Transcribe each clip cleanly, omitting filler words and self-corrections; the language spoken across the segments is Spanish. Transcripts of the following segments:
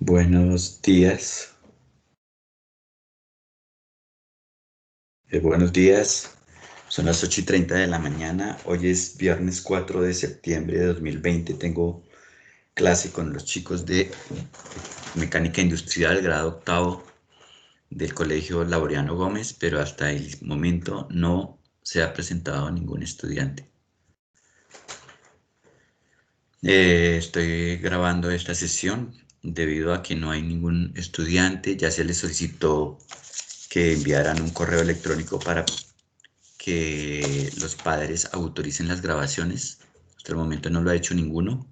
Buenos días. Buenos días. Son las 8:30 de la mañana. Hoy es viernes 4 de septiembre de 2020. Tengo clase con los chicos de Mecánica Industrial, grado octavo del Colegio Laureano Gómez, pero hasta el momento no se ha presentado ningún estudiante. Estoy grabando esta sesión debido a que no hay ningún estudiante. Ya se les solicitó que enviaran un correo electrónico para que los padres autoricen las grabaciones. Hasta el momento no lo ha hecho ninguno.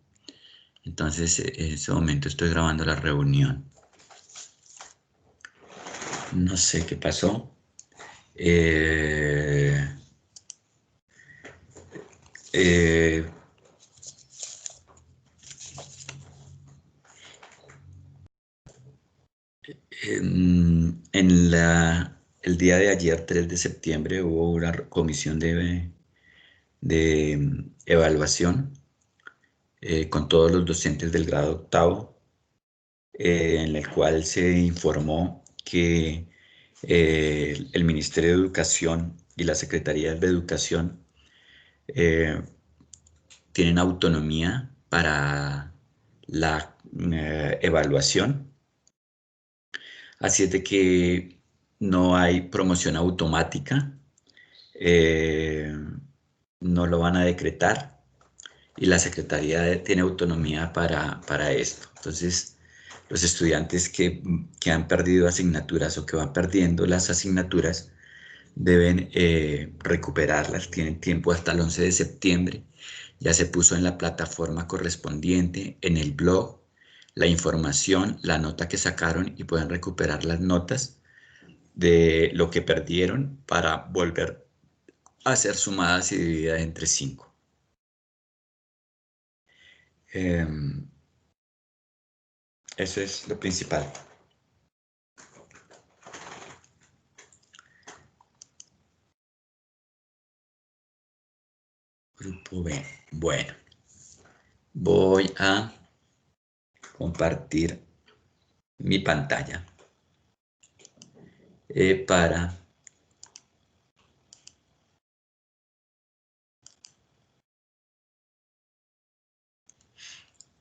Entonces, en este momento estoy grabando la reunión. No sé qué pasó. Eh, eh, el día de ayer, 3 de septiembre, hubo una comisión de evaluación con todos los docentes del grado octavo, en el cual se informó que el Ministerio de Educación y la Secretaría de Educación eh, tienen autonomía para la evaluación. Así es de que no hay promoción automática, eh, no lo van a decretar y la Secretaría tiene autonomía para esto. Entonces, los estudiantes que han perdido asignaturas o que van perdiendo las asignaturas deben recuperarlas, tienen tiempo hasta el 11 de septiembre. Ya se puso en la plataforma correspondiente, en el blog, la información, la nota que sacaron y pueden recuperar las notas de lo que perdieron para volver a ser sumadas y divididas entre 5. Eso es lo principal. Grupo B. Bueno, voy a compartir mi pantalla para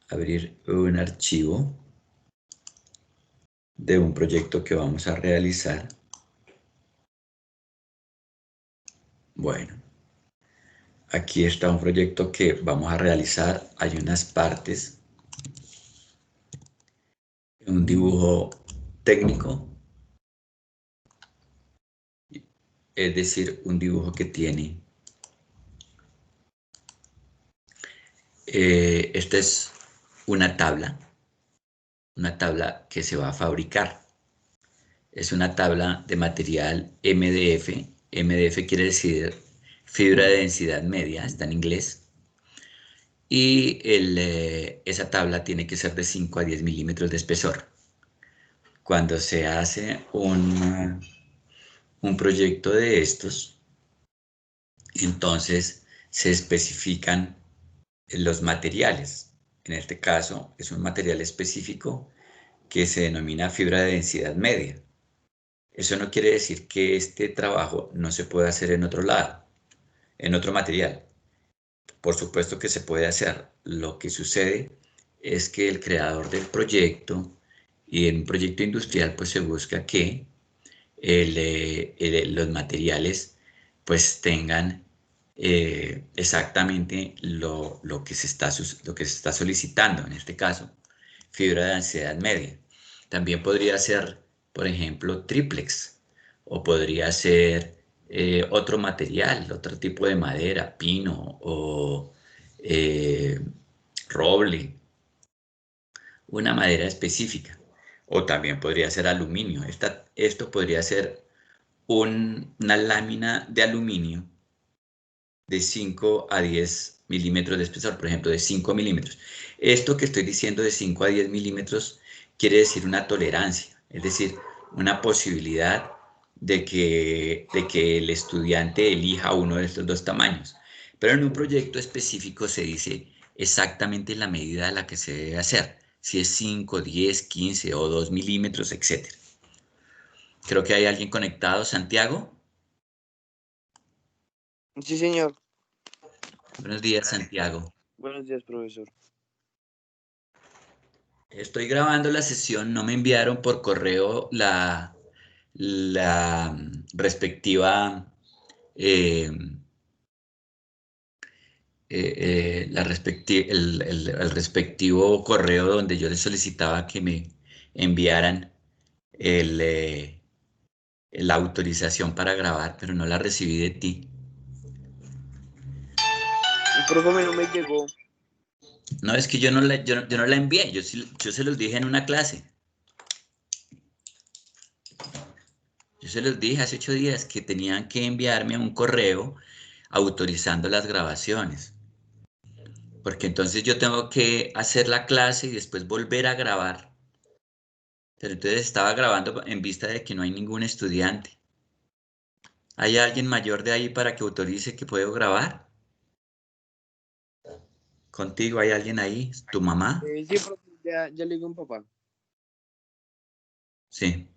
abrir un archivo de un proyecto que vamos a realizar. Bueno, aquí está un proyecto que vamos a realizar. Hay unas partes, un dibujo técnico, es decir, un dibujo que tiene. Esta es una tabla que se va a fabricar. Es una tabla de material MDF. MDF quiere decir fibra de densidad media, está en inglés. Y esa tabla tiene que ser de 5 a 10 milímetros de espesor. Cuando se hace un proyecto de estos, entonces se especifican los materiales. En este caso es un material específico que se denomina fibra de densidad media. Eso no quiere decir que este trabajo no se pueda hacer en otro lado, en otro material. Por supuesto que se puede hacer. Lo que sucede es que el creador del proyecto y en un proyecto industrial pues se busca que los materiales pues tengan exactamente lo que se está solicitando, en este caso, fibra de densidad media. También podría ser, por ejemplo, triplex, o podría ser otro material, otro tipo de madera, pino o eh, roble, una madera específica. O también podría ser aluminio. Esto podría ser una lámina de aluminio de 5 a 10 milímetros de espesor, por ejemplo, de 5 milímetros. Esto que estoy diciendo de 5 a 10 milímetros quiere decir una tolerancia, es decir, una posibilidad de que el estudiante elija uno de estos dos tamaños. Pero en un proyecto específico se dice exactamente la medida a la que se debe hacer. si es 5, 10, 15 o 2 milímetros, etc. Creo que hay alguien conectado. ¿Santiago? Sí, señor. Buenos días, Santiago. Buenos días, profesor. Estoy grabando la sesión, no me enviaron por correo la respectiva, eh, el respectivo correo donde yo les solicitaba que me enviaran el, la autorización para grabar, pero no la recibí de ti. El profe no me llegó. No, es que yo no la envié, yo se los dije en una clase. Yo se los dije hace 8 días que tenían que enviarme un correo autorizando las grabaciones, porque entonces yo tengo que hacer la clase y después volver a grabar. Pero entonces estaba grabando en vista de que no hay ningún estudiante. ¿Hay alguien mayor de ahí para que autorice que puedo grabar? ¿Contigo hay alguien ahí? ¿Tu mamá? Sí, profe, ya le digo a un papá. Sí.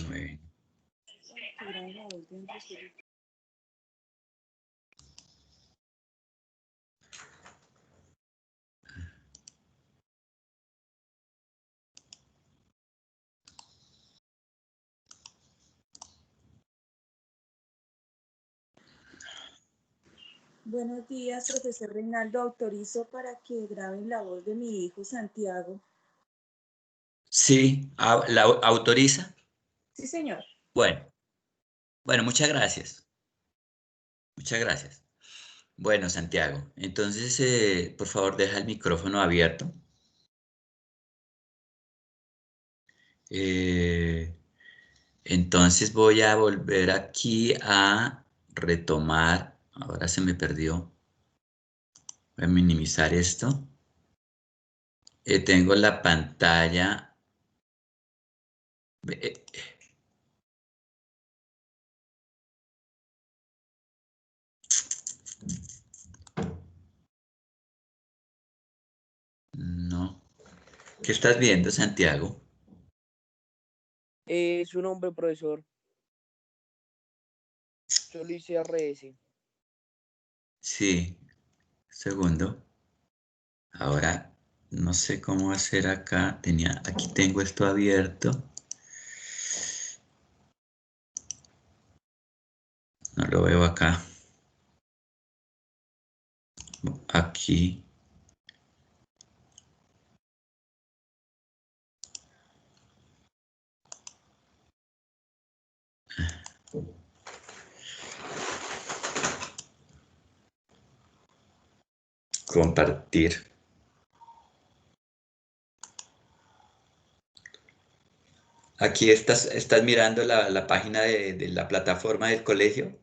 Bueno. Buenos días, profesor Reinaldo. Autorizo para que graben la voz de mi hijo Santiago. Sí, ¿la autoriza? Sí, señor. Bueno, bueno, muchas gracias. Muchas gracias. Bueno, Santiago, entonces, por favor, deja el micrófono abierto. Eh, entonces voy a volver aquí a retomar. Ahora se me perdió. Voy a minimizar esto. Tengo la pantalla. eh, no. ¿Qué estás viendo, Santiago? Su nombre, profesor. Yo le hice RS. Sí, segundo. Ahora no sé cómo hacer acá. Aquí tengo esto abierto. No lo veo acá. Aquí. Compartir. Aquí estás mirando la página de la plataforma del colegio.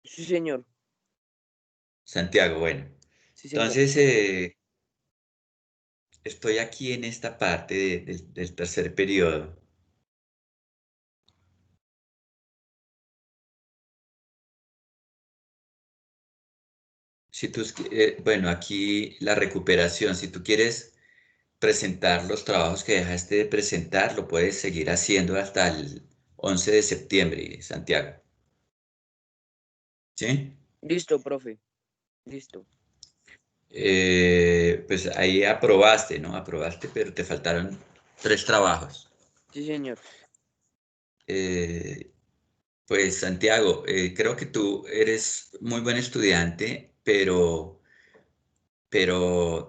Sí, señor. Santiago, bueno. Sí, señor. Entonces, estoy aquí en esta parte del tercer periodo. Si tú, bueno, aquí la recuperación. Si tú quieres presentar los trabajos que dejaste de presentar, lo puedes seguir haciendo hasta el 11 de septiembre, Santiago. ¿Sí? Listo, profe. Listo. Pues ahí aprobaste, ¿no? Aprobaste, pero te faltaron 3 trabajos. Sí, señor. Pues Santiago, creo que tú eres muy buen estudiante, pero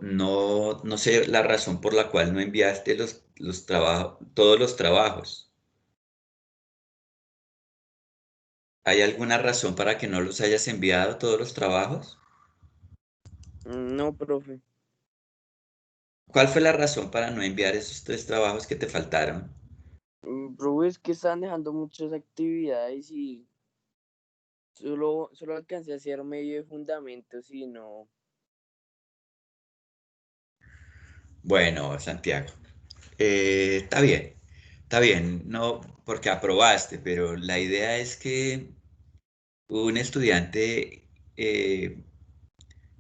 no sé la razón por la cual no enviaste los trabajos, todos los trabajos. ¿Hay alguna razón para que no los hayas enviado todos los trabajos? No, profe. ¿Cuál fue la razón para no enviar esos 3 trabajos que te faltaron? Profe, es que están dejando muchas actividades y solo alcancé a hacer medio de fundamentos y no. Bueno, Santiago, está bien, no porque aprobaste, pero la idea es que un estudiante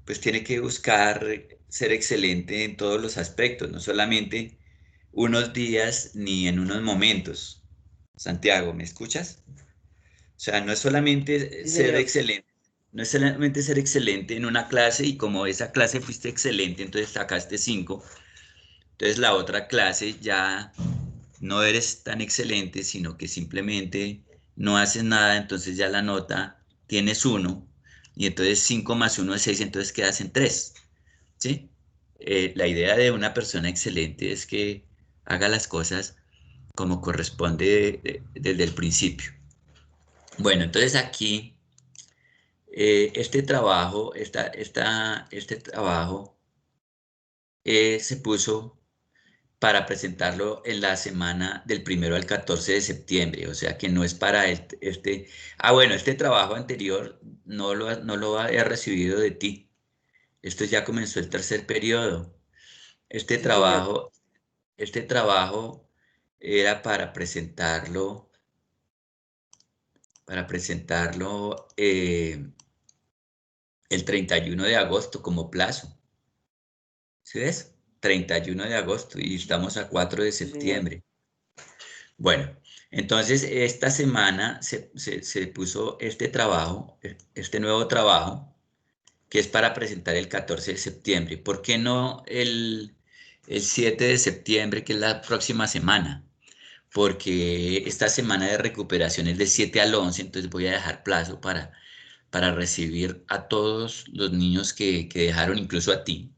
pues tiene que buscar ser excelente en todos los aspectos, no solamente unos días ni en unos momentos. Santiago, ¿me escuchas? O sea, no es solamente Sí, ser señor. excelente, no es solamente ser excelente en una clase y como esa clase fuiste excelente, entonces sacaste 5, entonces la otra clase ya no eres tan excelente, sino que simplemente no haces nada, entonces ya la nota tienes 1 y entonces 5 más 1 es 6, entonces quedas en 3, ¿sí? La idea de una persona excelente es que haga las cosas como corresponde desde el principio. Bueno, entonces aquí este trabajo se puso para presentarlo en la semana del 1 al 14 de septiembre, o sea que no es para bueno, este trabajo anterior no lo había recibido de ti. Esto ya comenzó el tercer periodo. Este Sí, señor. trabajo, este trabajo era para presentarlo el 31 de agosto como plazo. ¿Sí ves? 31 de agosto y estamos a 4 de Sí, señor. septiembre. Bueno, entonces esta semana se puso este trabajo, este nuevo trabajo, que es para presentar el 14 de septiembre. ¿Por qué no el 7 de septiembre, que es la próxima semana? Porque esta semana de recuperación es del 7 al 11, entonces voy a dejar plazo para recibir a todos los niños que dejaron, incluso a ti,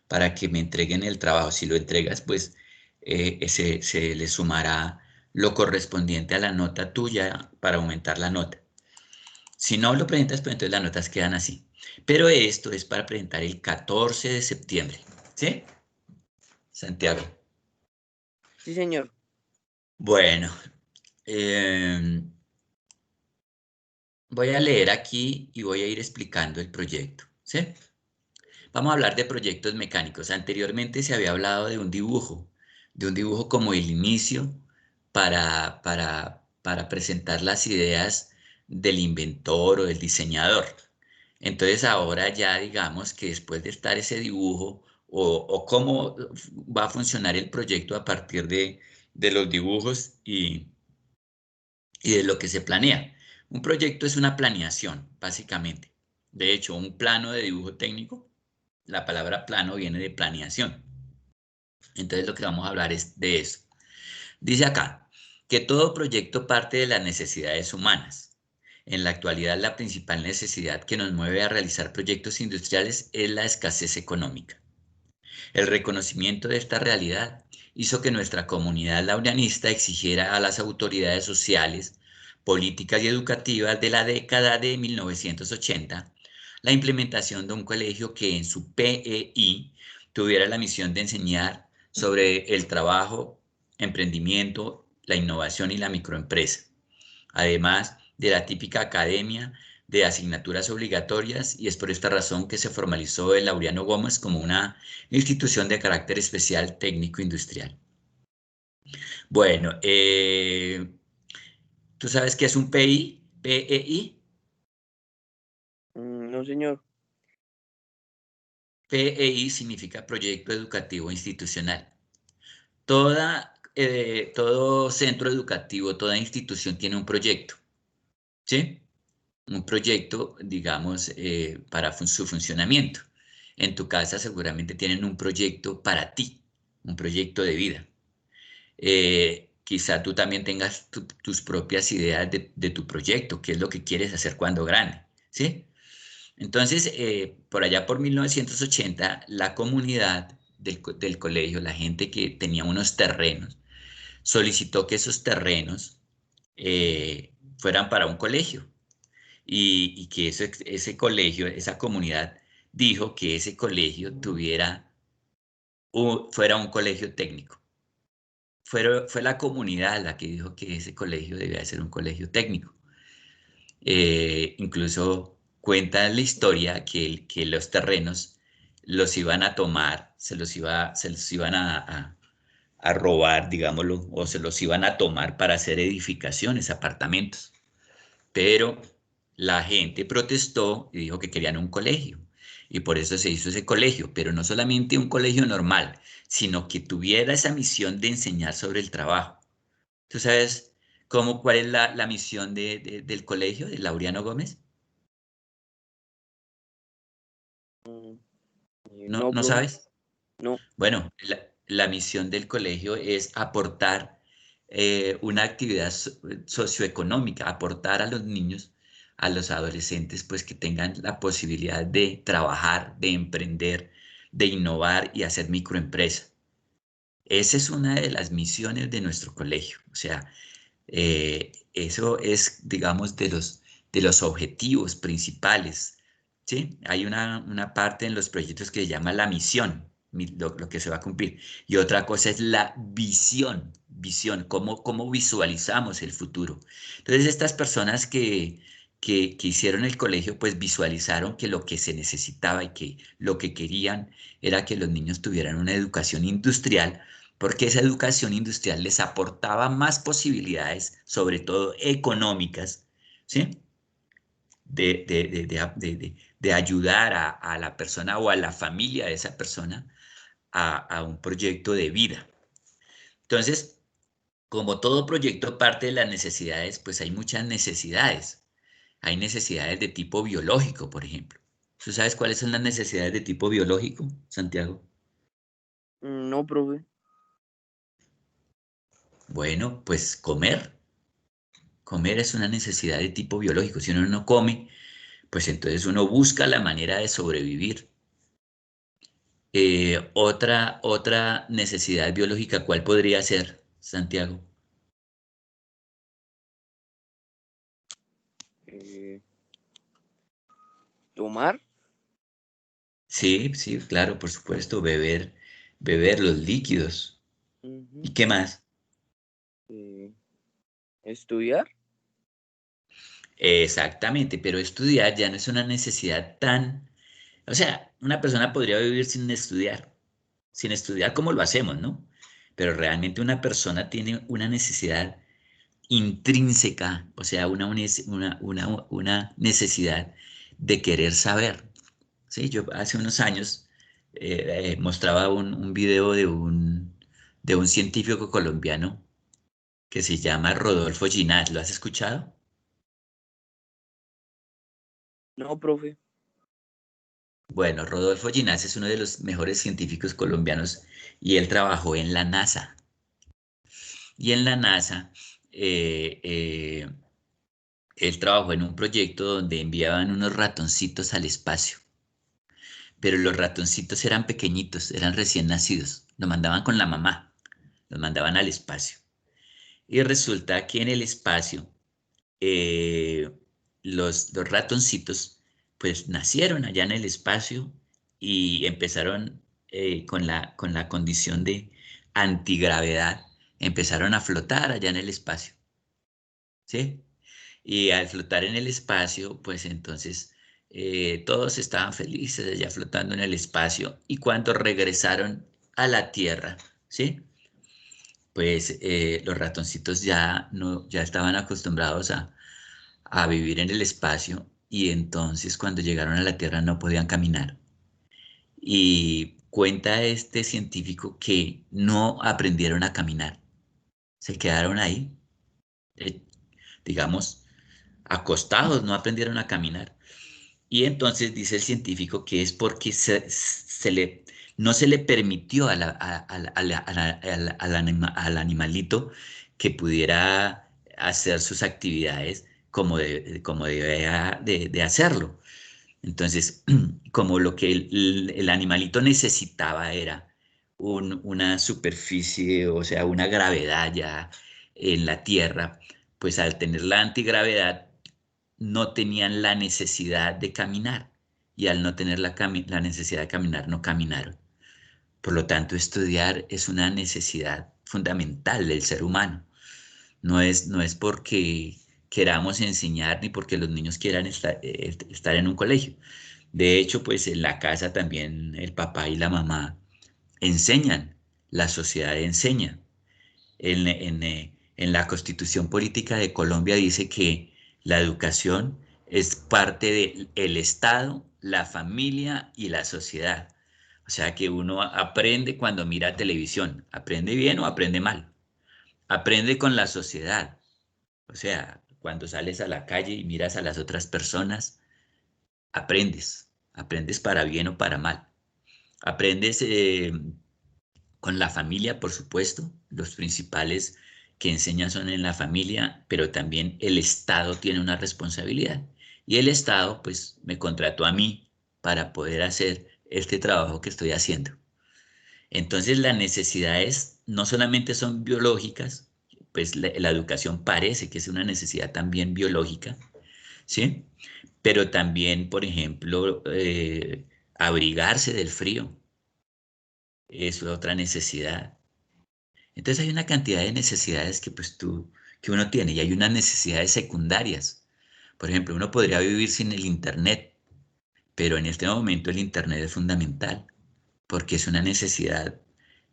para que me entreguen el trabajo. Si lo entregas, pues se le sumará lo correspondiente a la nota tuya para aumentar la nota. Si no lo presentas, pues entonces las notas quedan así. Pero esto es para presentar el 14 de septiembre. ¿Sí? Santiago. Sí, señor. Bueno, eh, voy a leer aquí y voy a ir explicando el proyecto. ¿Sí? Vamos a hablar de proyectos mecánicos. Anteriormente se había hablado de un dibujo como el inicio para presentar las ideas del inventor o del diseñador. Entonces ahora ya digamos que después de estar ese dibujo o cómo va a funcionar el proyecto a partir de los dibujos y de lo que se planea. Un proyecto es una planeación, básicamente. De hecho, un plano de dibujo técnico, la palabra plano viene de planeación. Entonces lo que vamos a hablar es de eso. Dice acá que todo proyecto parte de las necesidades humanas. En la actualidad, la principal necesidad que nos mueve a realizar proyectos industriales es la escasez económica. El reconocimiento de esta realidad hizo que nuestra comunidad laureanista exigiera a las autoridades sociales, políticas y educativas de la década de 1980 la implementación de un colegio que en su PEI tuviera la misión de enseñar sobre el trabajo, emprendimiento, la innovación y la microempresa, además de la típica academia de asignaturas obligatorias, y es por esta razón que se formalizó el Laureano Gómez como una institución de carácter especial técnico-industrial. Bueno, ¿tú sabes qué es un PI? PEI. No, señor. PEI significa Proyecto Educativo Institucional. Todo centro educativo, toda institución tiene un proyecto, ¿sí? Un proyecto, digamos, para su funcionamiento. En tu casa seguramente tienen un proyecto para ti, un proyecto de vida. quizá tú también tengas tus propias ideas de tu proyecto, qué es lo que quieres hacer cuando grande, ¿sí? Entonces, por allá por 1980, la comunidad del colegio, la gente que tenía unos terrenos, solicitó que esos terrenos fueran para un colegio y que ese colegio, esa comunidad, dijo que ese colegio fuera un colegio técnico. Fue la comunidad la que dijo que ese colegio debía ser un colegio técnico. Incluso cuenta la historia que los terrenos los iban a tomar, se los iban a robar, digámoslo, o se los iban a tomar para hacer edificaciones, apartamentos. Pero la gente protestó y dijo que querían un colegio. Y por eso se hizo ese colegio, pero no solamente un colegio normal, sino que tuviera esa misión de enseñar sobre el trabajo. ¿Tú sabes cuál es la misión del colegio de Laureano Gómez? Mm, ¿No, no, no profe, sabes? no. Bueno, la misión del colegio es aportar una actividad socioeconómica, aportar a los niños, a los adolescentes, pues que tengan la posibilidad de trabajar, de emprender, de innovar y hacer microempresa. Esa es una de las misiones de nuestro colegio. O sea, eso es, digamos, de los objetivos principales, ¿sí? Hay una parte en los proyectos que se llama la misión, lo que se va a cumplir. Y otra cosa es la visión, cómo visualizamos el futuro. Entonces, estas personas que hicieron el colegio, pues visualizaron que lo que se necesitaba y que lo que querían era que los niños tuvieran una educación industrial porque esa educación industrial les aportaba más posibilidades, sobre todo económicas, ¿sí? De ayudar a la persona o a la familia de esa persona a un proyecto de vida. Entonces, como todo proyecto parte de las necesidades, pues hay muchas necesidades. Hay necesidades de tipo biológico, por ejemplo. ¿Tú sabes cuáles son las necesidades de tipo biológico, Santiago? No, profe. Bueno, pues comer. Comer es una necesidad de tipo biológico. Si uno no come, pues entonces uno busca la manera de sobrevivir. Otra necesidad biológica, ¿cuál podría ser, Santiago? Eh, ¿Tomar? Sí, sí, claro, por supuesto, beber los líquidos. Ujú. ¿Y qué más? Eh, ¿Estudiar? Exactamente, pero estudiar ya no es una necesidad tan... O sea, una persona podría vivir sin estudiar como lo hacemos, ¿no? Pero realmente una persona tiene una necesidad intrínseca, o sea, una necesidad de querer saber. Sí, yo hace unos años mostraba un video de un científico colombiano que se llama Rodolfo Ginás. ¿Lo has escuchado? No, profe. Bueno, Rodolfo Ginás es uno de los mejores científicos colombianos y él trabajó en la NASA. Y en la NASA, eh, eh, él trabajó en un proyecto donde enviaban unos ratoncitos al espacio. Pero los ratoncitos eran pequeñitos, eran recién nacidos, los mandaban con la mamá, los mandaban al espacio. Y resulta que en el espacio eh, los ratoncitos pues nacieron allá en el espacio y empezaron con la condición de antigravedad, empezaron a flotar allá en el espacio, ¿sí? Y al flotar en el espacio, pues entonces todos estaban felices allá flotando en el espacio y cuando regresaron a la Tierra, ¿sí? Pues los ratoncitos ya, no, ya estaban acostumbrados a vivir en el espacio y entonces cuando llegaron a la Tierra no podían caminar. Y cuenta este científico que no aprendieron a caminar, se quedaron ahí, eh, digamos, acostados, no aprendieron a caminar. Y entonces dice el científico que es porque no se le permitió al animalito que pudiera hacer sus actividades como debía de hacerlo. Entonces, como lo que el animalito necesitaba era una superficie, o sea, una gravedad ya en la Tierra, pues al tener la antigravedad no tenían la necesidad de caminar y al no tener la necesidad de caminar no caminaron. Por lo tanto, estudiar es una necesidad fundamental del ser humano. No es porque queramos enseñar ni porque los niños quieran estar en un colegio. De hecho, pues en la casa también el papá y la mamá enseñan, la sociedad enseña. En la Constitución Política de Colombia dice que la educación es parte del Estado, la familia y la sociedad. O sea que uno aprende cuando mira televisión, aprende bien o aprende mal, aprende con la sociedad. O sea, cuando sales a la calle y miras a las otras personas, aprendes para bien o para mal. Aprendes con la familia, por supuesto, los principales que enseñan son en la familia, pero también el Estado tiene una responsabilidad. Y el Estado, pues, me contrató a mí para poder hacer este trabajo que estoy haciendo. Entonces, las necesidades no solamente son biológicas, pues la educación parece que es una necesidad también biológica, ¿sí? Pero también, por ejemplo, abrigarse del frío es otra necesidad. Entonces hay una cantidad de necesidades que uno tiene y hay unas necesidades secundarias. Por ejemplo, uno podría vivir sin el Internet, pero en este momento el Internet es fundamental porque es una necesidad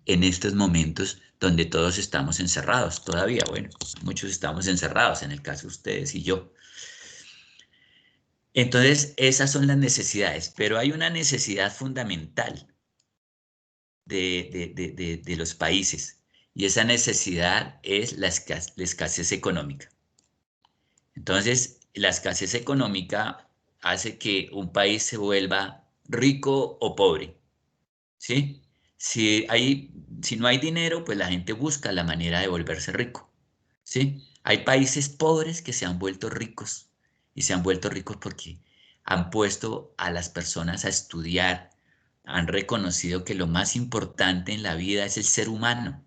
en estos momentos donde todos estamos encerrados. Todavía, bueno, muchos estamos encerrados, en el caso de ustedes y yo. Entonces, esas son las necesidades, pero hay una necesidad fundamental de los países y esa necesidad es la escasez económica. Entonces, la escasez económica hace que un país se vuelva rico o pobre, ¿sí? Si no hay dinero, pues la gente busca la manera de volverse rico, ¿sí? Hay países pobres que se han vuelto ricos y se han vuelto ricos porque han puesto a las personas a estudiar, han reconocido que lo más importante en la vida es el ser humano,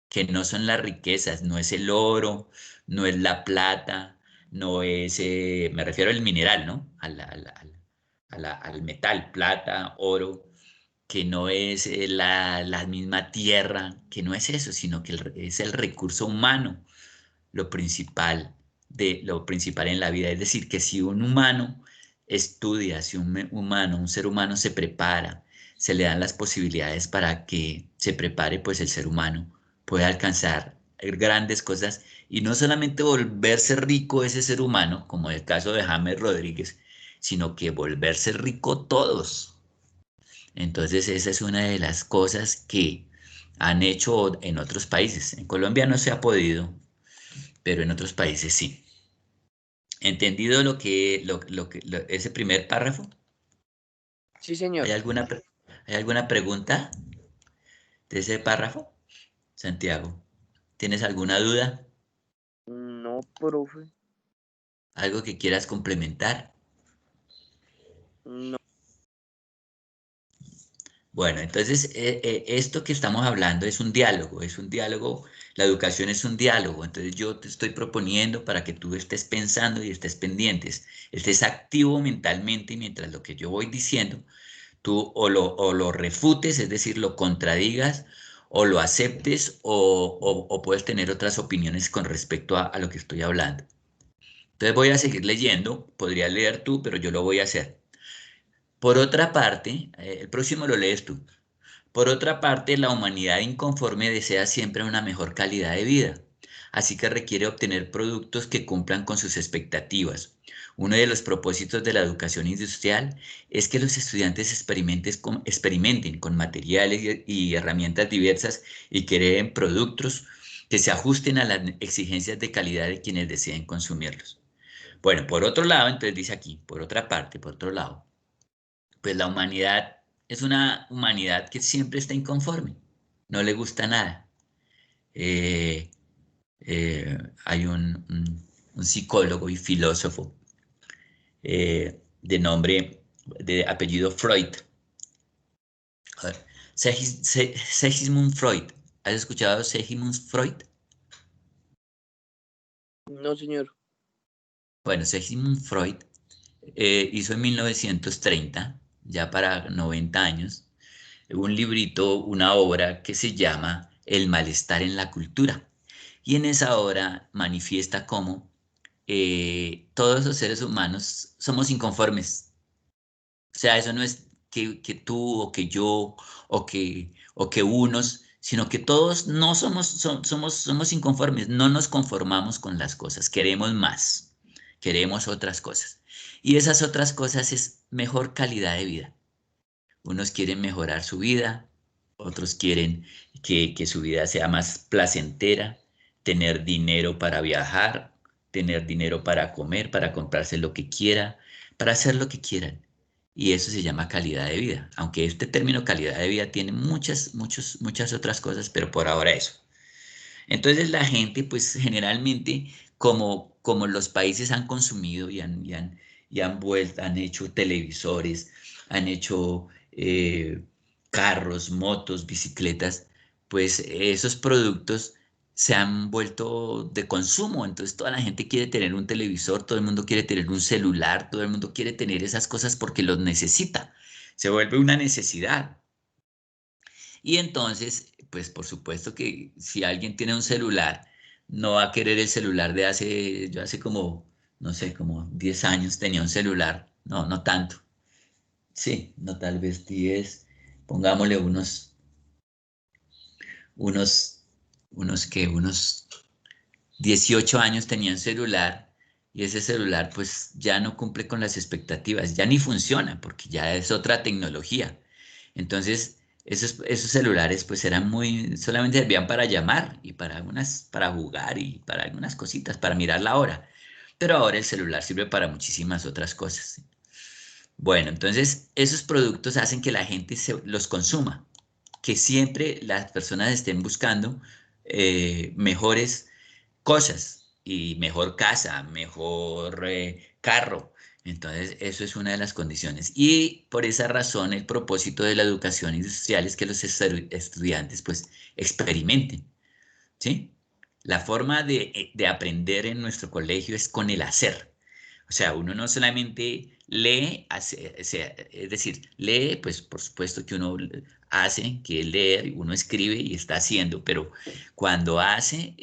que no son las riquezas, no es el oro, no es la plata, no es, me refiero al mineral, ¿no? Al metal, plata, oro, que no es la misma tierra, que no es eso, sino que es el recurso humano lo principal en la vida. Es decir, que si un humano estudia, si un ser humano se prepara, se le dan las posibilidades para que se prepare, pues el ser humano puede alcanzar grandes cosas y no solamente volverse rico ese ser humano, como el caso de James Rodríguez, sino que volverse rico todos. Entonces esa es una de las cosas que han hecho en otros países. En Colombia no se ha podido, pero en otros países sí. ¿Entendido ese primer párrafo? Sí, ¿Hay señor. alguna pregunta de ese párrafo? Santiago, ¿tienes alguna duda? No, profe. ¿Algo que quieras complementar? No. Bueno, entonces esto que estamos hablando es un diálogo, la educación es un diálogo, entonces yo te estoy proponiendo para que tú estés pensando y estés pendientes, estés activo mentalmente mientras lo que yo voy diciendo tú o lo refutes, es decir, lo contradigas, o lo aceptes, o puedes tener otras opiniones con respecto a lo que estoy hablando. Entonces voy a seguir leyendo, podrías leer tú, pero yo lo voy a hacer. Por otra parte, el próximo lo lees tú. Por otra parte, la humanidad inconforme desea siempre una mejor calidad de vida, así que requiere obtener productos que cumplan con sus expectativas. Uno de los propósitos de la educación industrial es que los estudiantes experimenten con materiales y herramientas diversas y creen productos que se ajusten a las exigencias de calidad de quienes deseen consumirlos. Bueno, por otro lado, entonces dice aquí, por otra parte, por otro lado, pues la humanidad es una humanidad que siempre está inconforme, no le gusta nada. Eh, hay un psicólogo y filósofo de apellido Freud. A ver, Sigmund Freud. ¿Has escuchado Sigmund Freud? No, señor. Bueno, Sigmund Freud hizo en 1930, ya para 90 años, un librito, una obra que se llama El malestar en la cultura. Y en esa obra manifiesta cómo todos los seres humanos somos inconformes. O sea, eso no es que tú o que yo o que unos, sino que todos no somos inconformes, no nos conformamos con las cosas, queremos más, queremos otras cosas. Y esas otras cosas es mejor calidad de vida. Unos quieren mejorar su vida, otros quieren que su vida sea más placentera, tener dinero para viajar, tener dinero para comer, para comprarse lo que quiera, para hacer lo que quieran. Y eso se llama calidad de vida. Aunque este término calidad de vida tiene muchas otras cosas, pero por ahora eso. Entonces la gente, pues generalmente, como los países han consumido han hecho televisores, han hecho carros, motos, bicicletas, pues esos productos se han vuelto de consumo. Entonces toda la gente quiere tener un televisor, todo el mundo quiere tener un celular, todo el mundo quiere tener esas cosas porque los necesita. Se vuelve una necesidad. Y entonces, pues por supuesto que si alguien tiene un celular, no va a querer el celular yo hace como, no sé, como 10 años tenía un celular, no, no tanto, sí, no tal vez 10, pongámosle unos, unos 18 años tenía un celular y ese celular pues ya no cumple con las expectativas, ya ni funciona porque ya es otra tecnología. Entonces, esos celulares pues solamente servían para llamar y para jugar y para algunas cositas, para mirar la hora. Pero ahora el celular sirve para muchísimas otras cosas. Bueno, entonces esos productos hacen que la gente los consuma, que siempre las personas estén buscando mejores cosas y mejor casa, mejor carro. Entonces, eso es una de las condiciones. Y por esa razón, el propósito de la educación industrial es que los estudiantes pues experimenten, ¿sí? La forma de aprender en nuestro colegio es con el hacer. O sea, uno no solamente lee, es decir, lee, pues por supuesto que uno hace, que es leer, uno escribe y está haciendo, pero cuando hace,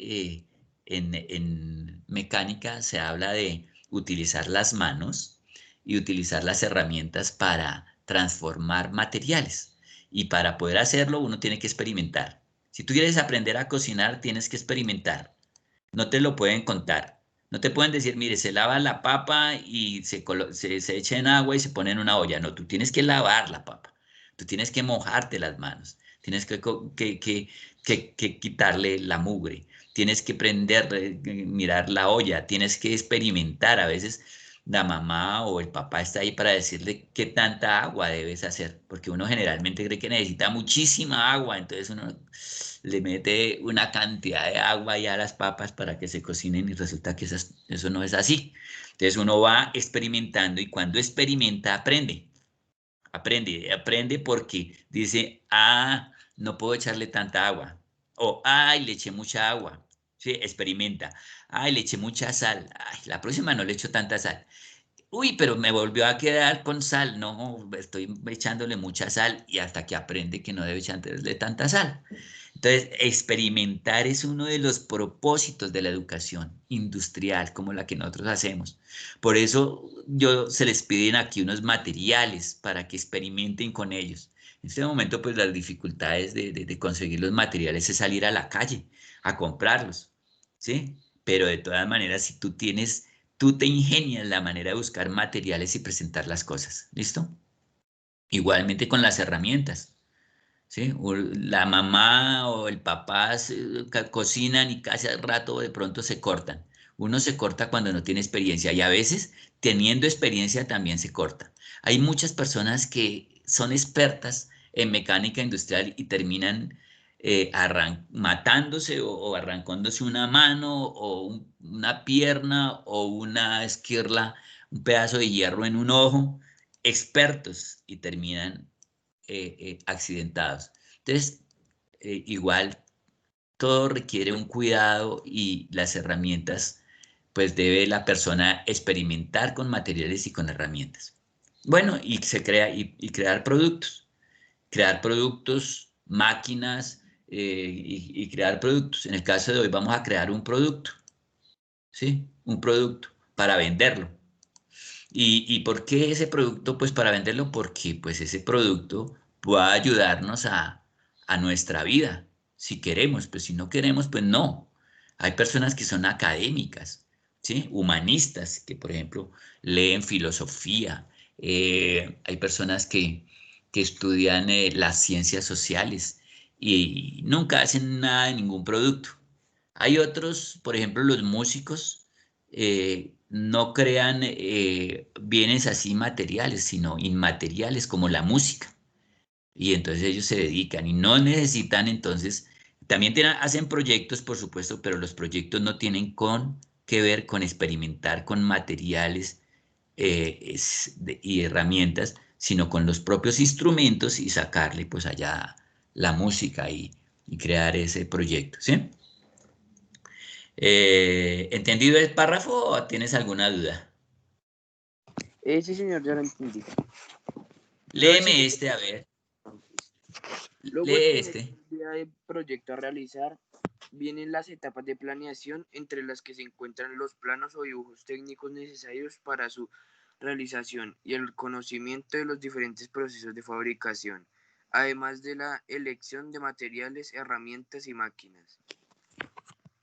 en mecánica se habla de utilizar las manos y utilizar las herramientas para transformar materiales. Y para poder hacerlo, uno tiene que experimentar. Si tú quieres aprender a cocinar, tienes que experimentar. No te lo pueden contar. No te pueden decir, mire, se lava la papa y se echa en agua y se pone en una olla. No, tú tienes que lavar la papa. Tú tienes que mojarte las manos. Tienes que quitarle la mugre. Tienes que prender, mirar la olla. Tienes que experimentar. A veces la mamá o el papá está ahí para decirle qué tanta agua debes hacer. Porque uno generalmente cree que necesita muchísima agua. Entonces uno le mete una cantidad de agua ya a las papas para que se cocinen y resulta que eso no es así. Entonces uno va experimentando y cuando experimenta aprende. Aprende porque dice, no puedo echarle tanta agua. O, ay, le eché mucha agua. Sí, experimenta. Ay, le eché mucha sal. Ay, la próxima no le echo tanta sal. Uy, pero me volvió a quedar con sal. No, estoy echándole mucha sal y hasta que aprende que no debe echarle tanta sal. Entonces, experimentar es uno de los propósitos de la educación industrial como la que nosotros hacemos. Por eso se les piden aquí unos materiales para que experimenten con ellos. En este momento, pues las dificultades de conseguir los materiales es salir a la calle a comprarlos, ¿sí? Pero de todas maneras, si tú te ingenias la manera de buscar materiales y presentar las cosas, ¿listo? Igualmente con las herramientas. ¿Sí? La mamá o el papá cocinan y casi al rato de pronto se cortan. Uno se corta cuando no tiene experiencia y a veces teniendo experiencia también se corta. Hay muchas personas que son expertas en mecánica industrial y terminan matándose o arrancándose una mano o una pierna o una esquirla, un pedazo de hierro en un ojo, expertos y terminan accidentados. Entonces, igual todo requiere un cuidado y las herramientas, pues debe la persona experimentar con materiales y con herramientas. Bueno, y se crea y crear productos, máquinas y crear productos. En el caso de hoy vamos a crear un producto, ¿sí? Un producto para venderlo. ¿Y por qué ese producto? Pues para venderlo porque pues ese producto pueda ayudarnos a nuestra vida, si queremos, pues si no queremos, pues no. Hay personas que son académicas, ¿sí? Humanistas, que por ejemplo leen filosofía. Hay personas que estudian las ciencias sociales y nunca hacen nada de ningún producto. Hay otros, por ejemplo, los músicos no crean bienes así materiales, sino inmateriales como la música. Y entonces ellos se dedican y no necesitan entonces, también hacen proyectos, por supuesto, pero los proyectos no tienen que ver con experimentar con materiales y herramientas, sino con los propios instrumentos y sacarle pues allá la música y crear ese proyecto, ¿sí? ¿Entendido el párrafo o tienes alguna duda? Sí, señor, ya lo entendí. Léeme este, a ver. Luego del Lee primer este. día de proyecto a realizar, vienen las etapas de planeación, entre las que se encuentran los planos o dibujos técnicos necesarios para su realización y el conocimiento de los diferentes procesos de fabricación, además de la elección de materiales, herramientas y máquinas.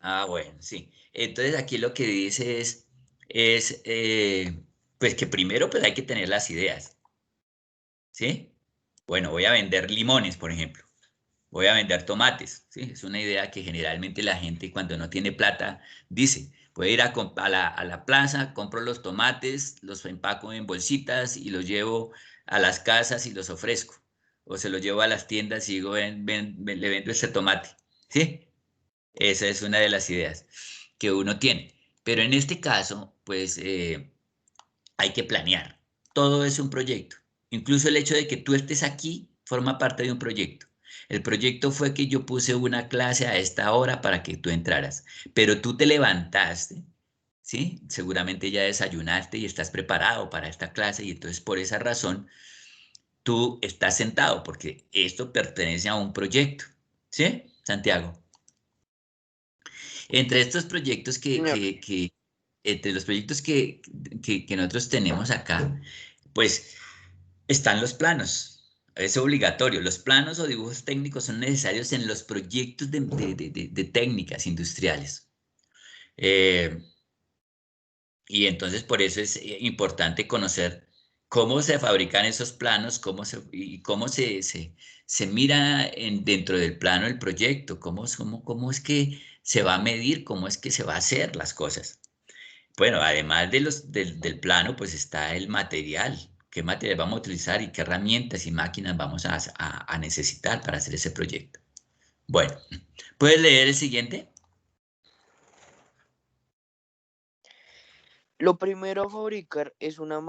Ah, bueno, sí. Entonces aquí lo que dice es pues que primero pues hay que tener las ideas, ¿sí? Bueno, voy a vender limones, por ejemplo. Voy a vender tomates, ¿sí? Es una idea que generalmente la gente cuando no tiene plata dice, voy a ir a la plaza, compro los tomates, los empaco en bolsitas y los llevo a las casas y los ofrezco. O se los llevo a las tiendas y digo, le vendo este tomate, ¿sí? Esa es una de las ideas que uno tiene. Pero en este caso, pues hay que planear. Todo es un proyecto. Incluso el hecho de que tú estés aquí forma parte de un proyecto. El proyecto fue que yo puse una clase a esta hora para que tú entraras, pero tú te levantaste, ¿sí? Seguramente ya desayunaste y estás preparado para esta clase y entonces por esa razón tú estás sentado porque esto pertenece a un proyecto, ¿sí? Santiago. Entre estos proyectos Señor, entre los proyectos que nosotros tenemos acá, pues están los planos. Es obligatorio. Los planos o dibujos técnicos son necesarios en los proyectos de técnicas industriales. Eh, y entonces por eso es importante conocer cómo se fabrican esos planos, y cómo se mira dentro del plano el proyecto, cómo es que se va a medir, cómo es que se va a hacer las cosas. Bueno, además del plano, pues está el material. ¿Qué material vamos a utilizar y qué herramientas y máquinas vamos a necesitar para hacer ese proyecto? Bueno, ¿puedes leer el siguiente? lo primero a fabricar es una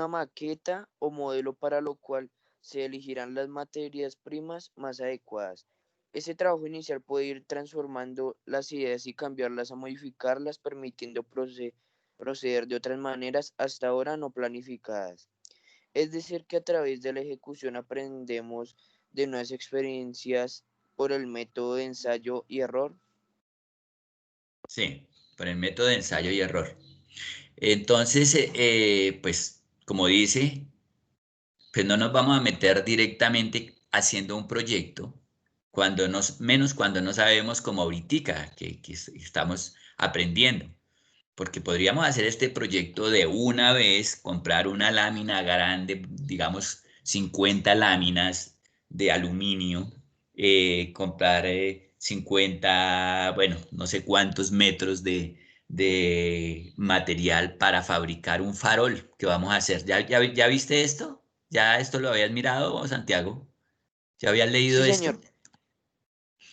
maqueta o modelo para lo cual se elegirán las materias primas más adecuadas. Ese trabajo inicial puede ir transformando las ideas y cambiarlas a modificarlas, permitiendo proceder de otras maneras hasta ahora no planificadas. Es decir, que a través de la ejecución aprendemos de nuevas experiencias por el método de ensayo y error. Sí, por el método de ensayo y error. Entonces, pues, como dice, pues no nos vamos a meter directamente haciendo un proyecto menos cuando no sabemos como ahorita que estamos aprendiendo. Porque podríamos hacer este proyecto de una vez, comprar una lámina grande, digamos 50 láminas de aluminio, comprar 50, bueno, no sé cuántos metros de material para fabricar un farol que vamos a hacer. ¿Ya viste esto? ¿Ya esto lo habías mirado, Santiago? ¿Ya habías leído Sí, señor. esto?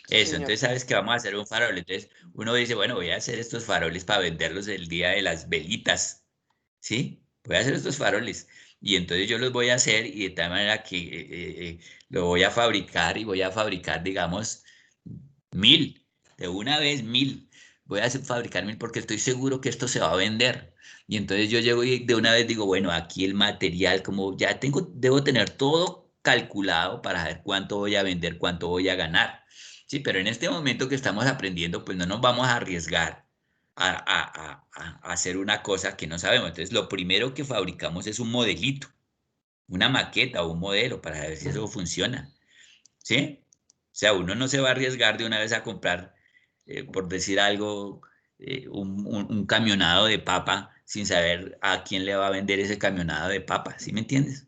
Sí, Eso, señor. entonces sabes que vamos a hacer un farol. Entonces uno dice, bueno, voy a hacer estos faroles para venderlos el día de las velitas, ¿sí? Voy a hacer estos faroles. Y entonces yo los voy a hacer y de tal manera que lo voy a fabricar y voy a fabricar, digamos, 1000, de una vez 1000. Voy a fabricar 1000 porque estoy seguro que esto se va a vender. Y entonces yo llego y de una vez digo, bueno, aquí el material, como ya tengo, debo tener todo calculado para saber cuánto voy a vender, cuánto voy a ganar. Sí, pero en este momento que estamos aprendiendo, pues no nos vamos a arriesgar a hacer una cosa que no sabemos. Entonces, lo primero que fabricamos es un modelito, una maqueta o un modelo para ver si eso funciona. ¿Sí? O sea, uno no se va a arriesgar de una vez a comprar, por decir algo, un camionado de papa sin saber a quién le va a vender ese camionado de papa, ¿sí me entiendes?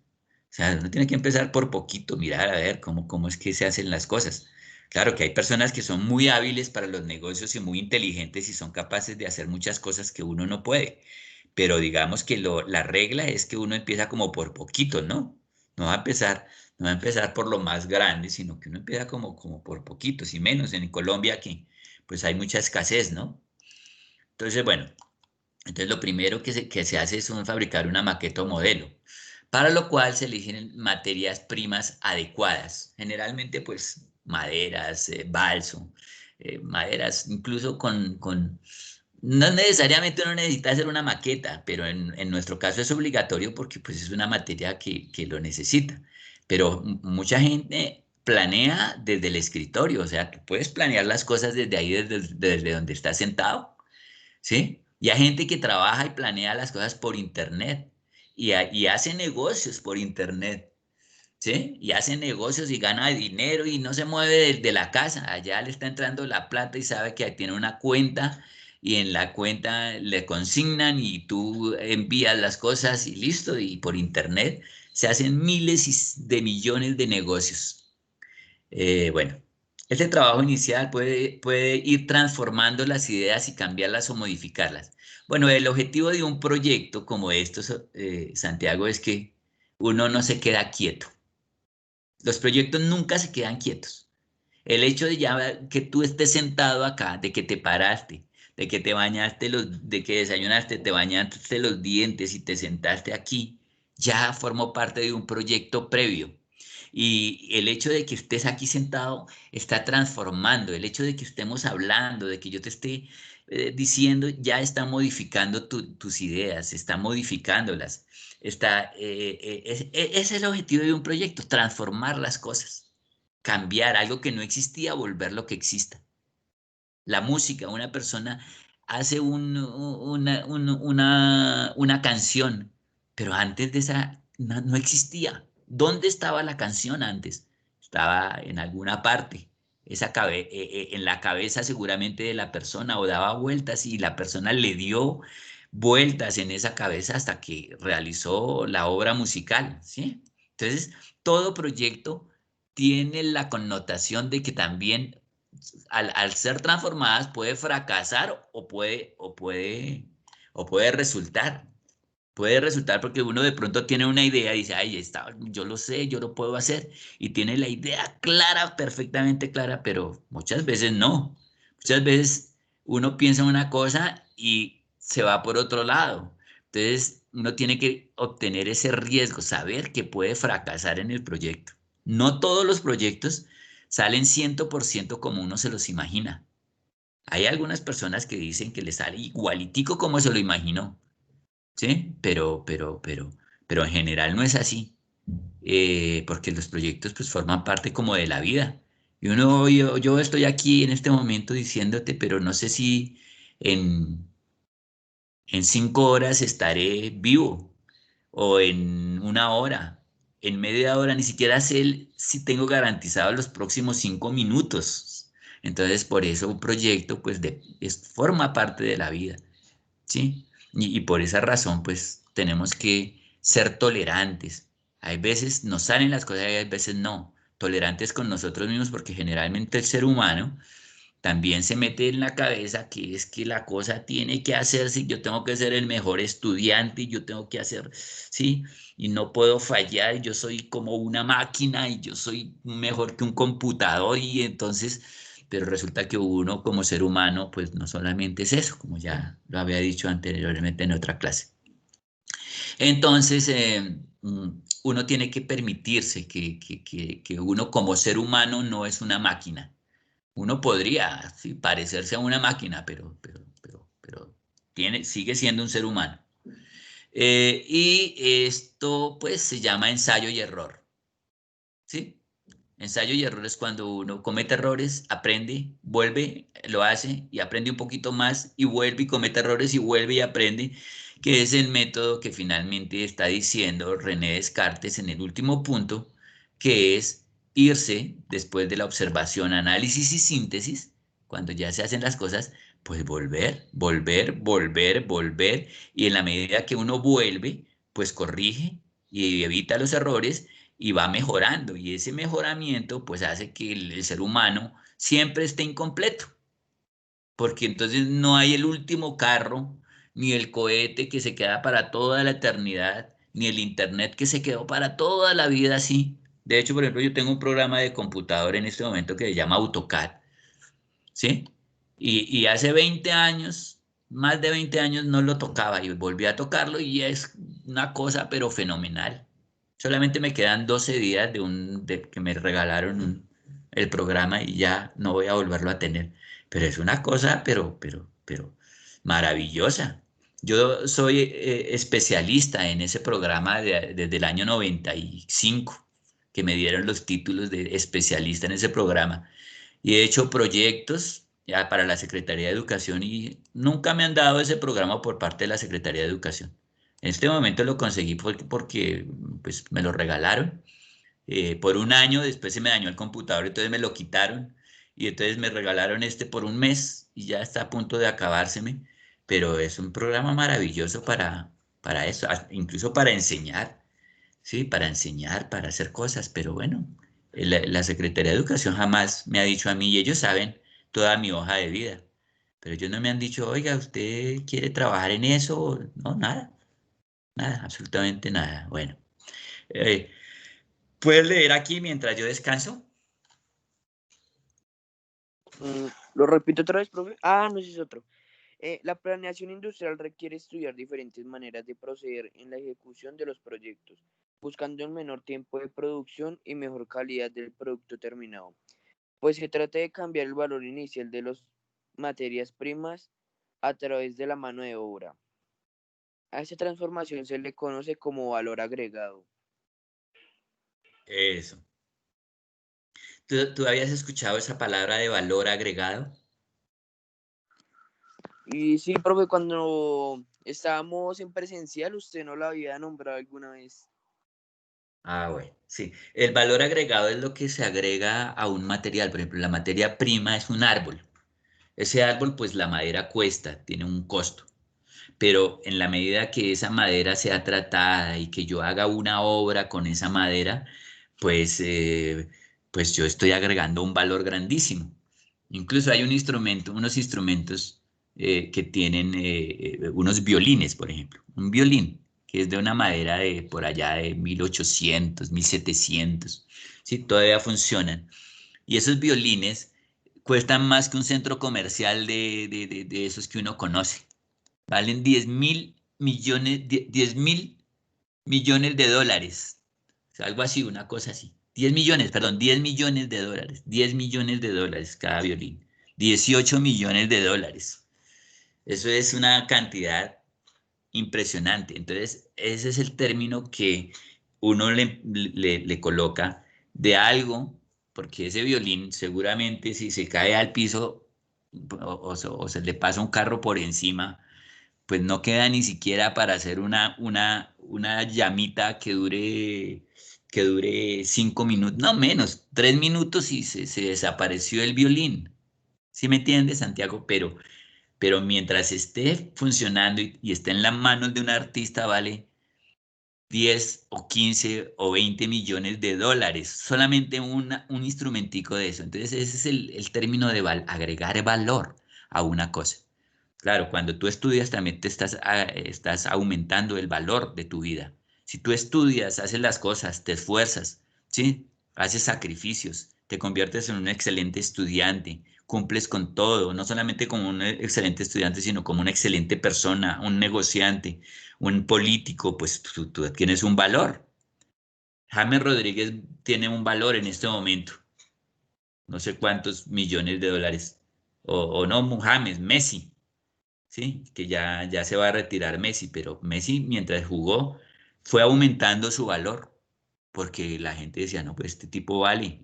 O sea, uno tiene que empezar por poquito, mirar a ver cómo es que se hacen las cosas. Claro que hay personas que son muy hábiles para los negocios y muy inteligentes y son capaces de hacer muchas cosas que uno no puede. Pero digamos que la regla es que uno empieza como por poquito, ¿no? No va a empezar, no va a empezar por lo más grande, sino que uno empieza como por poquitos y menos en Colombia que pues hay mucha escasez, ¿no? Entonces, bueno, entonces lo primero que se hace es fabricar una maqueta o modelo, para lo cual se eligen materias primas adecuadas, generalmente pues maderas, balso, maderas incluso no necesariamente uno necesita hacer una maqueta, pero en nuestro caso es obligatorio porque pues es una materia que lo necesita. Pero mucha gente planea desde el escritorio, o sea, tú puedes planear las cosas desde ahí, desde donde estás sentado, ¿sí? Y hay gente que trabaja y planea las cosas por internet y hace negocios por internet. ¿Sí? Y hace negocios y gana dinero y no se mueve de la casa. Allá le está entrando la plata y sabe que tiene una cuenta y en la cuenta le consignan y tú envías las cosas y listo. Y por internet se hacen miles de millones de negocios. Bueno, este trabajo inicial puede ir transformando las ideas y cambiarlas o modificarlas. Bueno, el objetivo de un proyecto como estos, Santiago, es que uno no se queda quieto. Los proyectos nunca se quedan quietos. El hecho de ya que tú estés sentado acá, de que te paraste, de que te bañaste, de que desayunaste, te bañaste los dientes y te sentaste aquí, ya formó parte de un proyecto previo. Y el hecho de que estés aquí sentado está transformando. El hecho de que estemos hablando, de que yo te esté diciendo, ya está modificando tus ideas, está modificándolas. Ese es el objetivo de un proyecto, transformar las cosas, cambiar algo que no existía, volver lo que exista. La música, una persona hace una canción, pero antes de esa no existía. ¿Dónde estaba la canción antes? Estaba en alguna parte, en la cabeza seguramente de la persona o daba vueltas y la persona le dio vueltas en esa cabeza hasta que realizó la obra musical, ¿sí? Entonces, todo proyecto tiene la connotación de que también al ser transformadas puede fracasar o puede resultar. Puede resultar porque uno de pronto tiene una idea y dice, ay, yo lo sé, yo lo puedo hacer. Y tiene la idea clara, perfectamente clara, pero muchas veces no. Muchas veces uno piensa una cosa y se va por otro lado. Entonces, uno tiene que obtener ese riesgo, saber que puede fracasar en el proyecto. No todos los proyectos salen 100% como uno se los imagina. Hay algunas personas que dicen que les sale igualitico como se lo imaginó, ¿sí? Pero en general no es así, porque los proyectos pues forman parte como de la vida. Y yo estoy aquí en este momento diciéndote, pero no sé si en, en 5 horas estaré vivo o en una hora, en media hora, ni siquiera sé si tengo garantizados los próximos 5 minutos. Entonces, por eso un proyecto pues forma parte de la vida. ¿Sí? Y por esa razón, pues tenemos que ser tolerantes. Hay veces nos salen las cosas y hay veces no. Tolerantes con nosotros mismos porque generalmente el ser humano también se mete en la cabeza que es que la cosa tiene que hacerse, yo tengo que ser el mejor estudiante y yo tengo que hacer, ¿sí? Y no puedo fallar, yo soy como una máquina y yo soy mejor que un computador y entonces pero resulta que uno como ser humano, pues no solamente es eso, como ya lo había dicho anteriormente en otra clase. Entonces, uno tiene que permitirse que uno como ser humano no es una máquina. Uno podría sí, parecerse a una máquina, pero sigue siendo un ser humano. Y esto pues se llama ensayo y error, ¿sí? Ensayo y error es cuando uno comete errores, aprende, vuelve, lo hace y aprende un poquito más y vuelve y comete errores y vuelve y aprende, que es el método que finalmente está diciendo René Descartes en el último punto, que es irse después de la observación, análisis y síntesis, cuando ya se hacen las cosas, pues volver, volver, volver, volver, y en la medida que uno vuelve, pues corrige y evita los errores y va mejorando, y ese mejoramiento pues hace que el ser humano siempre esté incompleto, porque entonces no hay el último carro, ni el cohete que se queda para toda la eternidad, ni el internet que se quedó para toda la vida así. De hecho, por ejemplo, yo tengo un programa de computador en este momento que se llama AutoCAD, ¿sí? Y hace 20 años, más de 20 años no lo tocaba y volví a tocarlo y es una cosa pero fenomenal. Solamente me quedan 12 días de que me regalaron el programa y ya no voy a volverlo a tener. Pero es una cosa pero maravillosa. Yo soy especialista en ese programa desde el año 95 que me dieron los títulos de especialista en ese programa y he hecho proyectos ya para la Secretaría de Educación y nunca me han dado ese programa por parte de la Secretaría de Educación. En este momento lo conseguí porque pues, me lo regalaron por un año, después se me dañó el computador, entonces me lo quitaron y entonces me regalaron este por un mes y ya está a punto de acabárseme, pero es un programa maravilloso para eso, incluso para enseñar. Sí, para enseñar, para hacer cosas, pero bueno, la Secretaría de Educación jamás me ha dicho a mí, y ellos saben toda mi hoja de vida, pero ellos no me han dicho, oiga, ¿usted quiere trabajar en eso? No, nada, nada, absolutamente nada. Bueno, eh, ¿puedes leer aquí mientras yo descanso? Lo repito otra vez, profe. Ah, no, ese es otro. La planeación industrial requiere estudiar diferentes maneras de proceder en la ejecución de los proyectos, buscando un menor tiempo de producción y mejor calidad del producto terminado, pues se trata de cambiar el valor inicial de las materias primas a través de la mano de obra. A esta transformación se le conoce como valor agregado. Eso. ¿Tú habías escuchado esa palabra de valor agregado? Y sí, profe, cuando estábamos en presencial, usted no la había nombrado alguna vez. Ah, bueno, sí. El valor agregado es lo que se agrega a un material. Por ejemplo, la materia prima es un árbol. Ese árbol, pues la madera cuesta, tiene un costo. Pero en la medida que esa madera sea tratada y que yo haga una obra con esa madera, pues, pues yo estoy agregando un valor grandísimo. Incluso hay unos instrumentos que tienen unos violines, por ejemplo. Un violín que es de una madera de por allá de 1800, 1700, ¿sí? Todavía funcionan. Y esos violines cuestan más que un centro comercial de esos que uno conoce. Valen 10.000 millones, 10.000 millones de dólares. O sea, algo así, una cosa así. 10 millones, perdón, 10 millones de dólares. 10 millones de dólares cada violín. 18 millones de dólares. Eso es una cantidad impresionante. Entonces, ese es el término que uno le coloca de algo, porque ese violín seguramente si se cae al piso o se le pasa un carro por encima, pues no queda ni siquiera para hacer una llamita que dure 5 minutos, no menos, 3 minutos y se desapareció el violín. ¿Sí me entiendes, Santiago? Pero mientras esté funcionando y esté en las manos de un artista, vale 10 o 15 o 20 millones de dólares, solamente un instrumentico de eso. Entonces ese es el término de agregar valor a una cosa. Claro, cuando tú estudias también estás aumentando el valor de tu vida. Si tú estudias, haces las cosas, te esfuerzas, ¿sí? Haces sacrificios, te conviertes en un excelente estudiante, cumples con todo, no solamente como un excelente estudiante, sino como una excelente persona, un negociante, un político, pues tú tienes un valor. James Rodríguez tiene un valor en este momento, no sé cuántos millones de dólares, o no, James, Messi, ¿sí? Que ya se va a retirar Messi, pero Messi mientras jugó fue aumentando su valor, porque la gente decía, no, pues este tipo vale,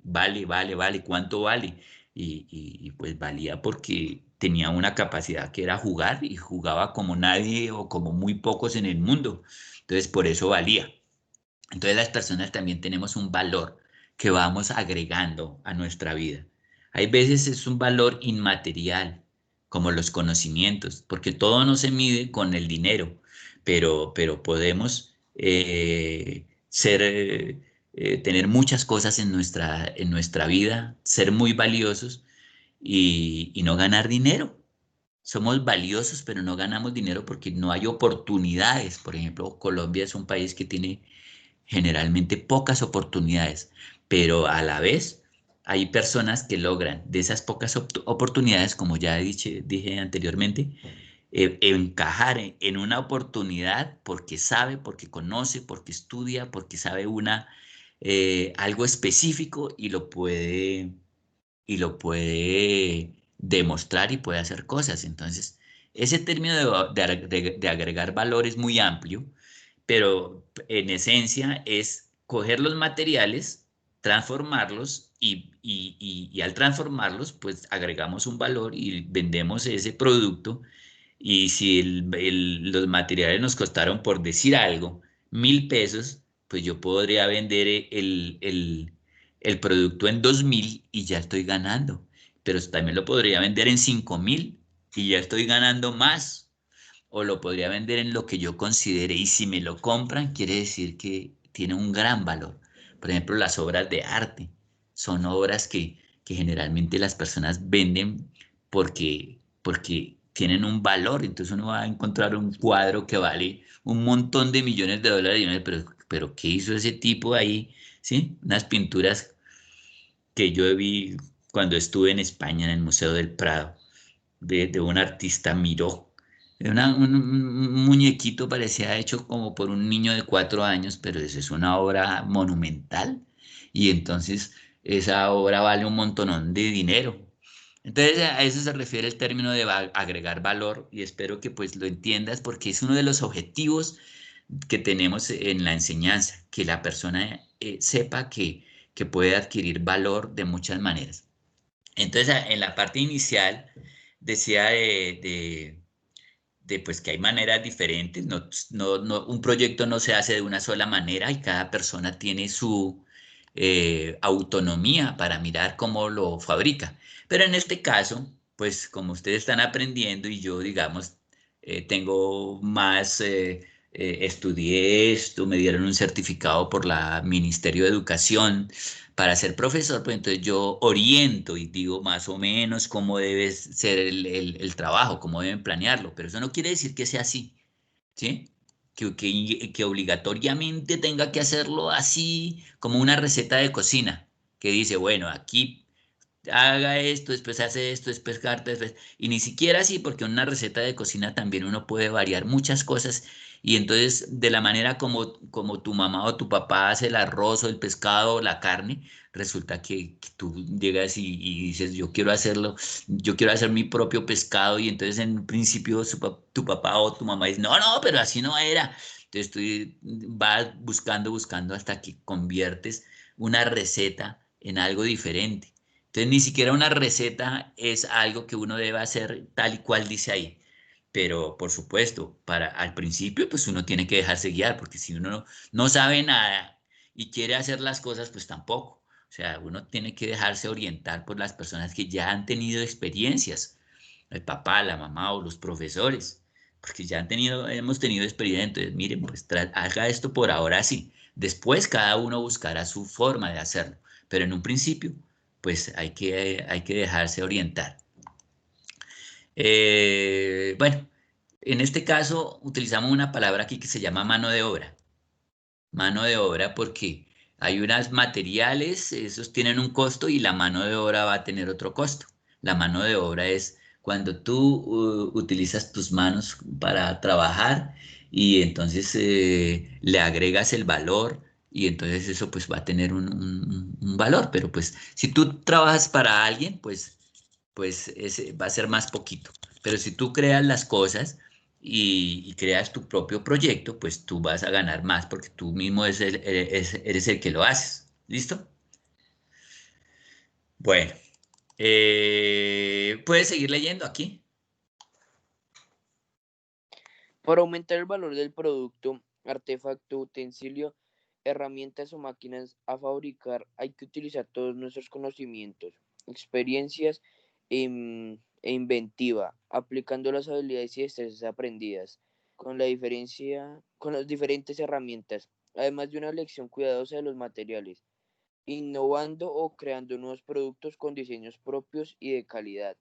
¿cuánto vale? Y pues valía porque tenía una capacidad que era jugar y jugaba como nadie o como muy pocos en el mundo. Entonces, por eso valía. Entonces, las personas también tenemos un valor que vamos agregando a nuestra vida. Hay veces es un valor inmaterial, como los conocimientos, porque todo no se mide con el dinero, pero podemos tener muchas cosas en nuestra vida, ser muy valiosos y no ganar dinero. Somos valiosos, pero no ganamos dinero porque no hay oportunidades. Por ejemplo, Colombia es un país que tiene generalmente pocas oportunidades, pero a la vez hay personas que logran de esas pocas oportunidades, como ya dije anteriormente, encajar en una oportunidad porque sabe, porque conoce, porque estudia, porque sabe algo específico y lo puede demostrar y puede hacer cosas. Entonces, ese término de agregar valor es muy amplio, pero en esencia es coger los materiales, transformarlos y al transformarlos, pues agregamos un valor y vendemos ese producto. Y si los materiales nos costaron, por decir algo, 1.000 pesos, pues yo podría vender el producto en 2.000 y ya estoy ganando. Pero también lo podría vender en 5.000 y ya estoy ganando más. O lo podría vender en lo que yo considere. Y si me lo compran, quiere decir que tiene un gran valor. Por ejemplo, las obras de arte son obras que generalmente las personas venden porque tienen un valor. Entonces uno va a encontrar un cuadro que vale un montón de millones de dólares y uno dice, pero ¿qué hizo ese tipo ahí? ¿Sí? Unas pinturas que yo vi cuando estuve en España en el Museo del Prado, de un artista Miró. Un muñequito parecía hecho como por un niño de 4 años, pero eso es una obra monumental y entonces esa obra vale un montonón de dinero. Entonces a eso se refiere el término de agregar valor y espero que pues lo entiendas porque es uno de los objetivos que tenemos en la enseñanza, que la persona sepa que puede adquirir valor de muchas maneras. Entonces en la parte inicial decía pues que hay maneras diferentes, un proyecto no se hace de una sola manera y cada persona tiene su autonomía para mirar cómo lo fabrica. Pero en este caso, pues como ustedes están aprendiendo y yo, digamos, tengo más, estudié esto, me dieron un certificado por la Ministerio de Educación para ser profesor, pues entonces yo oriento y digo más o menos cómo debe ser el trabajo, cómo deben planearlo, pero eso no quiere decir que sea así, ¿sí? Que obligatoriamente tenga que hacerlo así como una receta de cocina, que dice, bueno, aquí haga esto, después hace esto, después carta, después... Y ni siquiera así, porque en una receta de cocina también uno puede variar muchas cosas y entonces de la manera como tu mamá o tu papá hace el arroz o el pescado o la carne, resulta que tú llegas y dices, yo quiero hacer mi propio pescado y entonces en un principio tu papá o tu mamá dice, no, no, pero así no era. Entonces tú vas buscando hasta que conviertes una receta en algo diferente. Entonces, ni siquiera una receta es algo que uno debe hacer tal y cual dice ahí. Pero, por supuesto, al principio, pues uno tiene que dejarse guiar, porque si uno no sabe nada y quiere hacer las cosas, pues tampoco. O sea, uno tiene que dejarse orientar por las personas que ya han tenido experiencias, el papá, la mamá o los profesores, porque ya hemos tenido experiencia. Entonces, miren, pues haga esto por ahora sí. Después cada uno buscará su forma de hacerlo, pero en un principio pues hay que dejarse orientar. Bueno, en este caso utilizamos una palabra aquí que se llama mano de obra. Mano de obra porque Hay unos materiales, esos tienen un costo y la mano de obra va a tener otro costo. La mano de obra es cuando tú utilizas tus manos para trabajar y entonces le agregas el valor y entonces eso pues va a tener un valor. Pero pues si tú trabajas para alguien, pues ese va a ser más poquito. Pero si tú creas las cosas y creas tu propio proyecto, pues tú vas a ganar más porque tú mismo eres el que lo haces. ¿Listo? Bueno, puedes seguir leyendo aquí. Para aumentar el valor del producto, artefacto, utensilio, herramientas o máquinas a fabricar, hay que utilizar todos nuestros conocimientos, experiencias e inventiva, aplicando las habilidades y destrezas aprendidas con las diferentes herramientas, además de una elección cuidadosa de los materiales, innovando o creando nuevos productos con diseños propios y de calidad.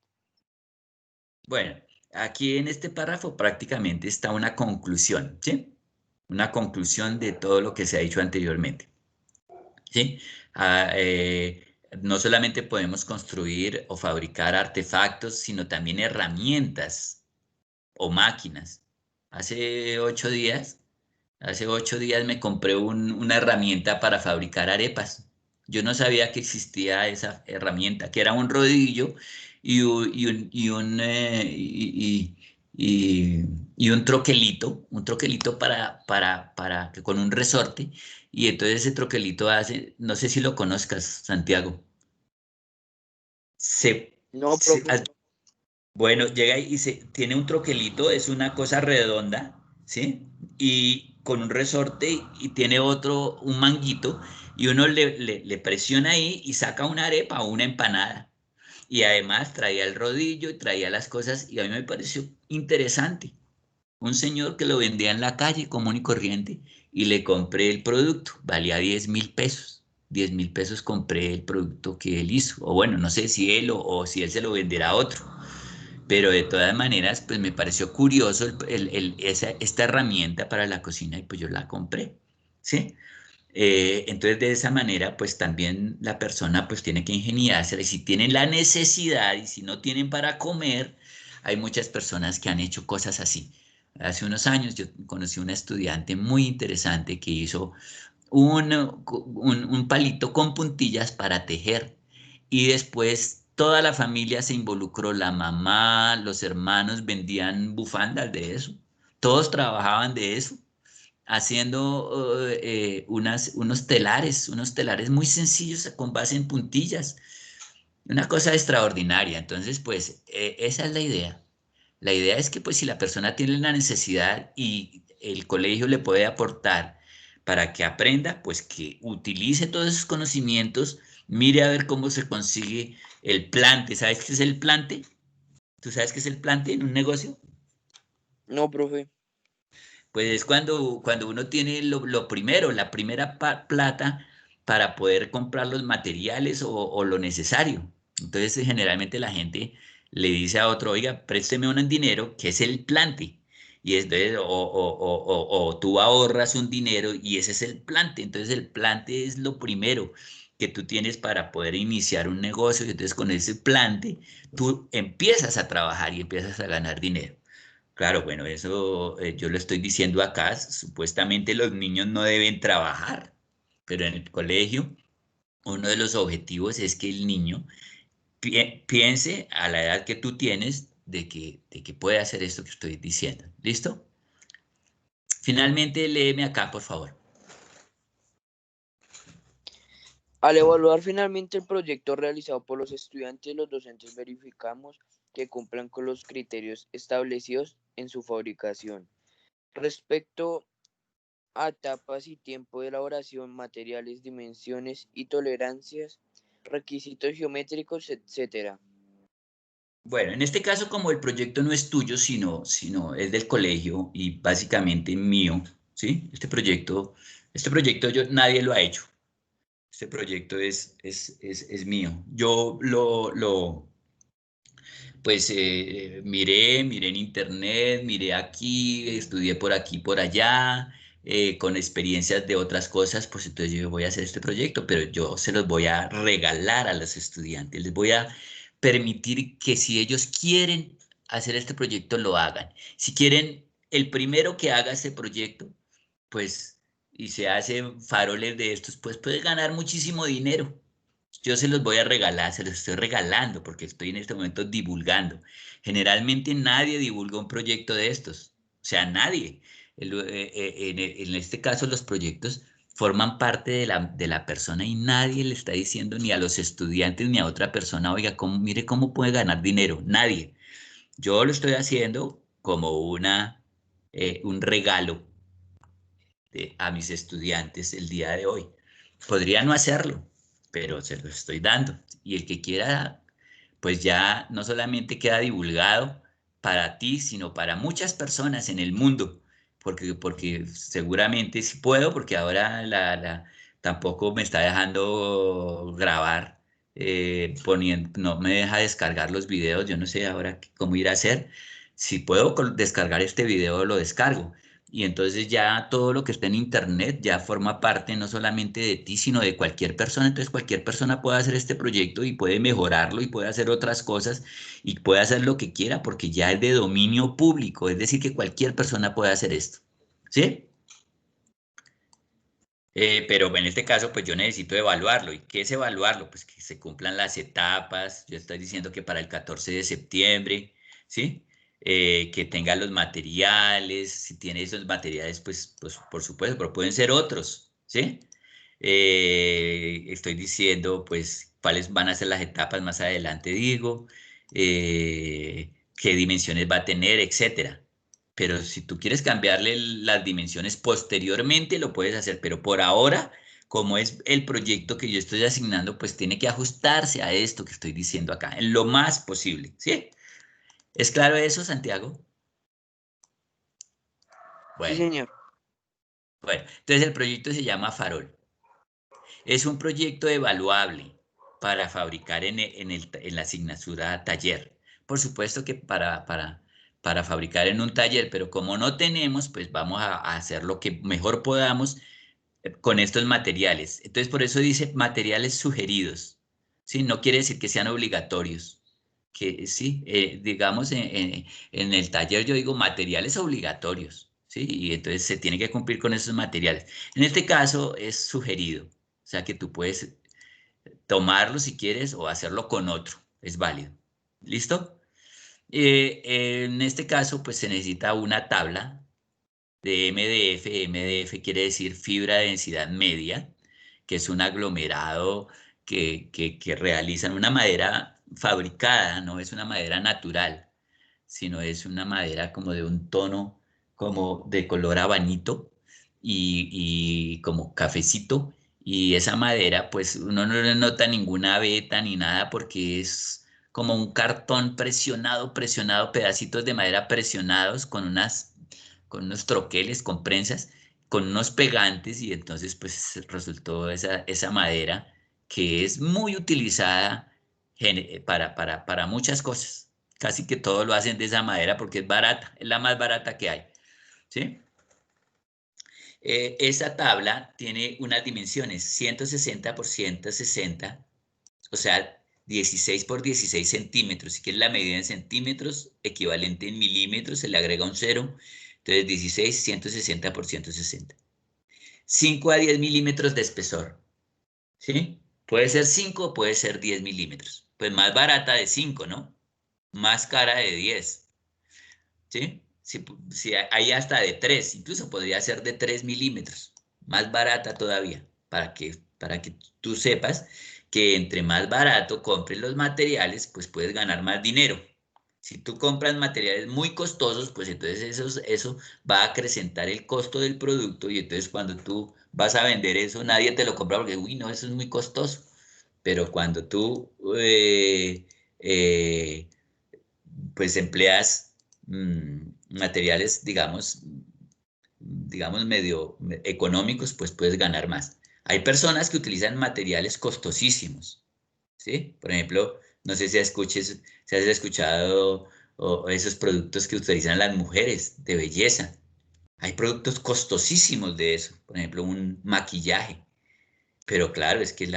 Bueno, aquí en este párrafo prácticamente está una conclusión, ¿sí? Una conclusión de todo lo que se ha dicho anteriormente, ¿sí? Ah, no solamente podemos construir o fabricar artefactos, sino también herramientas o máquinas. Hace 8 días, hace 8 días me compré una herramienta para fabricar arepas. Yo no sabía que existía esa herramienta, que era un rodillo y un troquelito con un resorte. Y entonces ese troquelito hace, no sé si lo conozcas, Santiago. Se, No, profe. bueno, llega y tiene un troquelito, es una cosa redonda, ¿sí? Y con un resorte y tiene un manguito, y uno le presiona ahí y saca una arepa o una empanada. Y además traía el rodillo y traía las cosas, y a mí me pareció interesante. Un señor que lo vendía en la calle común y corriente, y le compré el producto, valía 10.000 pesos. 10.000 pesos compré el producto que él hizo, o bueno, no sé si él o si él se lo venderá a otro. Pero de todas maneras, pues me pareció curioso esta herramienta para la cocina y pues yo la compré, ¿sí? Entonces de esa manera, pues también la persona pues tiene que ingeniarse y si tienen la necesidad y si no tienen para comer, hay muchas personas que han hecho cosas así. Hace unos años yo conocí una estudiante muy interesante que hizo un palito con puntillas para tejer. Y después toda la familia se involucró, la mamá, los hermanos vendían bufandas de eso, todos trabajaban de eso, haciendo unos telares muy sencillos con base en puntillas, una cosa extraordinaria. Entonces, pues esa es la idea. La idea es que pues si la persona tiene la necesidad y el colegio le puede aportar para que aprenda, pues que utilice todos esos conocimientos, mire a ver cómo se consigue el plante. ¿Sabes qué es el plante? ¿Tú sabes qué es el plante en un negocio? No, profe. Pues es cuando uno tiene lo primero, la primera plata para poder comprar los materiales o lo necesario. Entonces, generalmente la gente le dice a otro, oiga, présteme un dinero, que es el plante. Y entonces, o tú ahorras un dinero y ese es el plante. Entonces, el plante es lo primero que tú tienes para poder iniciar un negocio. Y entonces, con ese plante, tú empiezas a trabajar y empiezas a ganar dinero. Claro, bueno, eso yo lo estoy diciendo acá. Supuestamente los niños no deben trabajar, pero en el colegio uno de los objetivos es que el niño piense a la edad que tú tienes de que puede hacer esto que estoy diciendo. ¿Listo? Finalmente, léeme acá, por favor. Al evaluar finalmente el proyecto realizado por los estudiantes, los docentes verificamos que cumplan con los criterios establecidos en su fabricación. Respecto a etapas y tiempo de elaboración, materiales, dimensiones y tolerancias, requisitos geométricos, etc. Bueno, en este caso, como el proyecto no es tuyo, sino es del colegio y básicamente mío, ¿sí? Este proyecto nadie lo ha hecho. Este proyecto es mío. Yo pues miré en internet, miré aquí, estudié por aquí, por allá, con experiencias de otras cosas, pues entonces yo voy a hacer este proyecto, pero yo se los voy a regalar a los estudiantes, les voy a permitir que si ellos quieren hacer este proyecto, lo hagan. Si quieren, el primero que haga este proyecto, pues, y se hace faroles de estos, pues puede ganar muchísimo dinero. Yo se los voy a regalar, se los estoy regalando porque estoy en este momento divulgando. Generalmente nadie divulga un proyecto de estos, o sea, nadie. En este caso, los proyectos forman parte de la persona y nadie le está diciendo ni a los estudiantes ni a otra persona, oiga, mire cómo puede ganar dinero. Nadie. Yo lo estoy haciendo como un regalo a mis estudiantes el día de hoy. Podría no hacerlo, pero se lo estoy dando. Y el que quiera, pues ya no solamente queda divulgado para ti, sino para muchas personas en el mundo, porque seguramente sí puedo, porque ahora tampoco me está dejando grabar, no me deja descargar los videos, yo no sé ahora cómo ir a hacer. Si puedo descargar este video, lo descargo. Y entonces ya todo lo que está en internet ya forma parte no solamente de ti, sino de cualquier persona. Entonces cualquier persona puede hacer este proyecto y puede mejorarlo y puede hacer otras cosas y puede hacer lo que quiera porque ya es de dominio público. Es decir, que cualquier persona puede hacer esto. ¿Sí? Pero en este caso, pues yo necesito evaluarlo. ¿Y qué es evaluarlo? Pues que se cumplan las etapas. Yo estoy diciendo que para el 14 de septiembre, ¿sí? Que tenga los materiales. Si tiene esos materiales, pues por supuesto, pero pueden ser otros, ¿sí? Estoy diciendo, pues, cuáles van a ser las etapas más adelante, digo, qué dimensiones va a tener, etcétera. Pero si tú quieres cambiarle las dimensiones posteriormente, lo puedes hacer. Pero por ahora, como es el proyecto que yo estoy asignando, pues tiene que ajustarse a esto que estoy diciendo acá, en lo más posible. ¿Sí? ¿Es claro eso, Santiago? Sí, Bueno, señor. bueno. Entonces el proyecto se llama Farol. Es un proyecto evaluable para fabricar en la asignatura taller. Por supuesto que para fabricar en un taller, pero como no tenemos, pues vamos a hacer lo que mejor podamos con estos materiales. Entonces, por eso dice materiales sugeridos. ¿Sí? No quiere decir que sean obligatorios. Que sí, digamos, en el taller yo digo materiales obligatorios. ¿Sí? Y entonces se tiene que cumplir con esos materiales. En este caso es sugerido. O sea que tú puedes tomarlo si quieres o hacerlo con otro. Es válido. ¿Listo? En este caso, pues se necesita una tabla de MDF. MDF quiere decir fibra de densidad media, que es un aglomerado que realizan una madera fabricada, no es una madera natural, sino es una madera como de un tono como de color habanito y como cafecito. Y esa madera, pues uno no le nota ninguna veta ni nada porque es como un cartón presionado, pedacitos de madera presionados con unos troqueles, con prensas, con unos pegantes y entonces pues resultó esa madera que es muy utilizada para muchas cosas. Casi que todo lo hacen de esa madera porque es barata, es la más barata que hay, ¿sí? Esa tabla tiene unas dimensiones, 160 por 160, o sea, 16 por 16 centímetros. Si quieres la medida en centímetros, equivalente en milímetros, se le agrega un cero. Entonces, 16, 160 por 160. 5 a 10 milímetros de espesor, ¿sí? Puede ser 5 o puede ser 10 milímetros. Pues más barata de 5, ¿no? Más cara de 10, ¿sí? Si hay hasta de 3, incluso podría ser de 3 milímetros, más barata todavía, para que tú sepas que entre más barato compres los materiales, pues puedes ganar más dinero. Si tú compras materiales muy costosos, pues entonces eso va a acrecentar el costo del producto y entonces cuando tú vas a vender eso, nadie te lo compra porque, uy, no, eso es muy costoso. Pero cuando tú pues empleas materiales, digamos medio económicos, pues puedes ganar más. Hay personas que utilizan materiales costosísimos, ¿sí? Por ejemplo, no sé si has escuchado esos productos que utilizan las mujeres de belleza. Hay productos costosísimos de eso, por ejemplo, un maquillaje. Pero claro, es que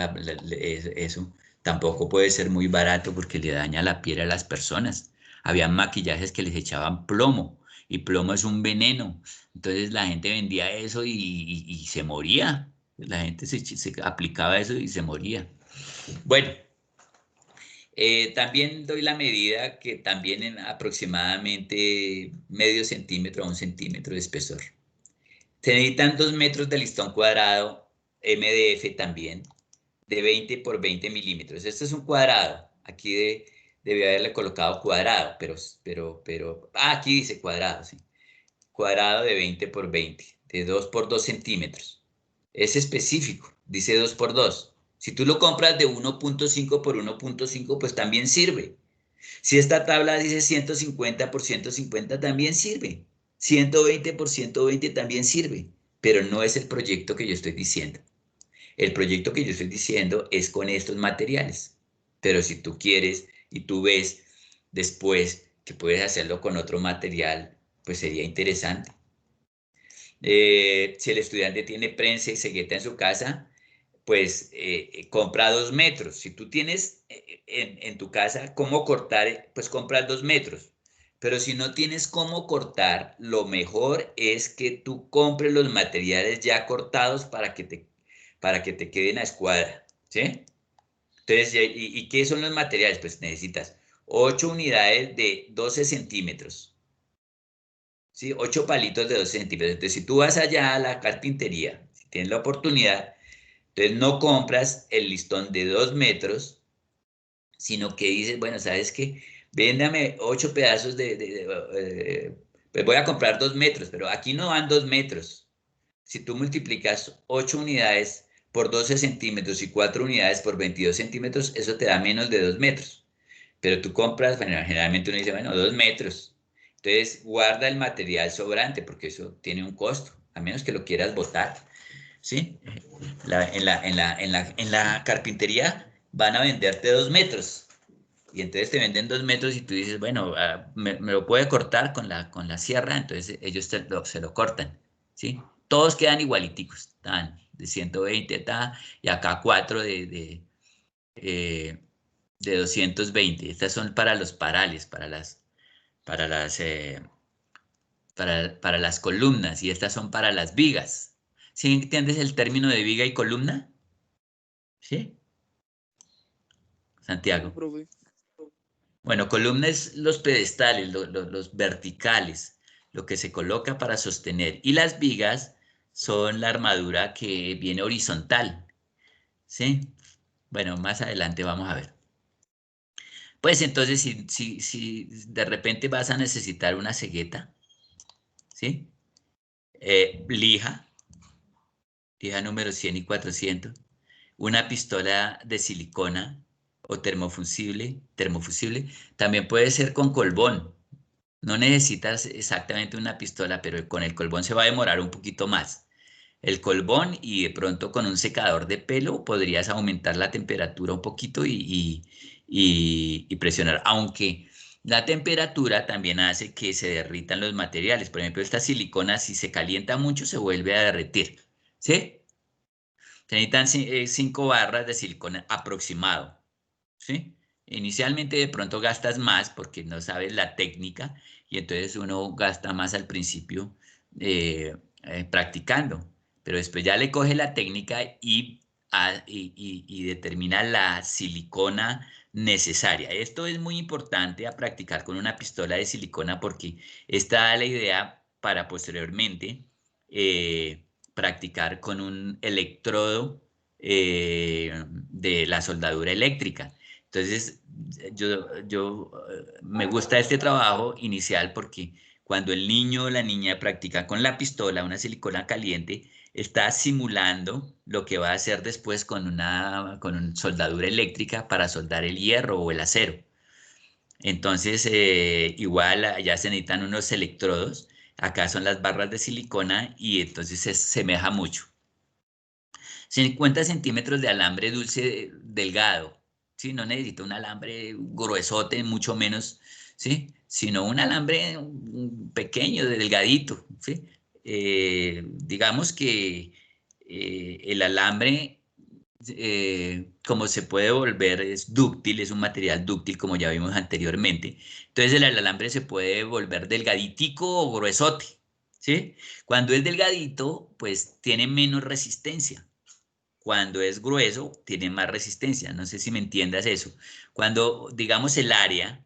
eso tampoco puede ser muy barato porque le daña la piel a las personas. Había maquillajes que les echaban plomo y plomo es un veneno. Entonces la gente vendía eso y se moría. La gente se aplicaba eso y se moría. Bueno, también doy la medida que también en aproximadamente medio centímetro a 1 centímetro de espesor. Se necesitan 2 metros de listón cuadrado, MDF también, de 20 por 20 milímetros. Este es un cuadrado. Aquí debe haberle colocado cuadrado, aquí dice cuadrado, sí. Cuadrado de 20 por 20, de 2 por 2 centímetros. Es específico, dice 2 por 2. Si tú lo compras de 1.5 por 1.5, pues también sirve. Si esta tabla dice 150 por 150, también sirve. 120 por 120 también sirve, pero no es el proyecto que yo estoy diciendo. El proyecto que yo estoy diciendo es con estos materiales. Pero si tú quieres y tú ves después que puedes hacerlo con otro material, pues sería interesante. Si el estudiante tiene prensa y cegueta en su casa, pues compra 2 metros. Si tú tienes en tu casa cómo cortar, pues compras 2 metros. Pero si no tienes cómo cortar, lo mejor es que tú compres los materiales ya cortados para que te queden a escuadra, ¿sí? Entonces, ¿y qué son los materiales? Pues necesitas 8 unidades de 12 centímetros, ¿sí? 8 palitos de 12 centímetros. Entonces, si tú vas allá a la carpintería, si tienes la oportunidad, entonces no compras el listón de 2 metros, sino que dices, bueno, ¿sabes qué? Véndame 8 pedazos pues voy a comprar 2 metros, pero aquí no van 2 metros. Si tú multiplicas 8 unidades por 12 centímetros y 4 unidades por 22 centímetros, eso te da menos de 2 metros. Pero tú compras, bueno, generalmente uno dice, bueno, 2 metros. Entonces guarda el material sobrante porque eso tiene un costo, a menos que lo quieras botar. ¿Sí? En la carpintería van a venderte 2 metros. Y entonces te venden 2 metros y tú dices, bueno, me lo puede cortar con la sierra, entonces ellos se lo cortan, ¿sí? Todos quedan igualiticos, tan de 120, y acá 4 de 220. Estas son para los parales, para las, eh, para las columnas, y estas son para las vigas. ¿Sí entiendes el término de viga y columna? ¿Sí? Sí, Santiago. profe. Bueno, columna es los pedestales, los verticales, lo que se coloca para sostener. Y las vigas son la armadura que viene horizontal, ¿sí? Bueno, más adelante vamos a ver. Pues entonces, si de repente vas a necesitar una cegueta, ¿sí? Lija número 100 y 400, una pistola de silicona o termofusible, también puede ser con colbón. No necesitas exactamente una pistola, pero con el colbón se va a demorar un poquito más. El colbón y de pronto con un secador de pelo podrías aumentar la temperatura un poquito y presionar, aunque la temperatura también hace que se derritan los materiales. Por ejemplo, esta silicona si se calienta mucho se vuelve a derretir, ¿sí? Se necesitan 5 barras de silicona aproximado, ¿sí? Inicialmente de pronto gastas más porque no sabes la técnica y entonces uno gasta más al principio practicando, pero después ya le coge la técnica y determina la silicona necesaria. Esto es muy importante a practicar con una pistola de silicona porque esta da la idea para posteriormente practicar con un electrodo de la soldadura eléctrica. Entonces, me gusta este trabajo inicial porque cuando el niño o la niña practica con la pistola, una silicona caliente, está simulando lo que va a hacer después con una soldadura eléctrica para soldar el hierro o el acero. Entonces, igual allá se necesitan unos electrodos. Acá son las barras de silicona y entonces se semeja mucho. 50 centímetros de alambre dulce delgado, ¿sí? No necesito un alambre gruesote, mucho menos, ¿sí? Sino un alambre pequeño, delgadito, ¿sí? digamos que el alambre, como se puede volver, es dúctil, es un material dúctil, como ya vimos anteriormente. Entonces el alambre se puede volver delgaditico o gruesote, ¿sí? Cuando es delgadito, pues tiene menos resistencia. Cuando es grueso, tiene más resistencia. No sé si me entiendas eso. Cuando, digamos, el área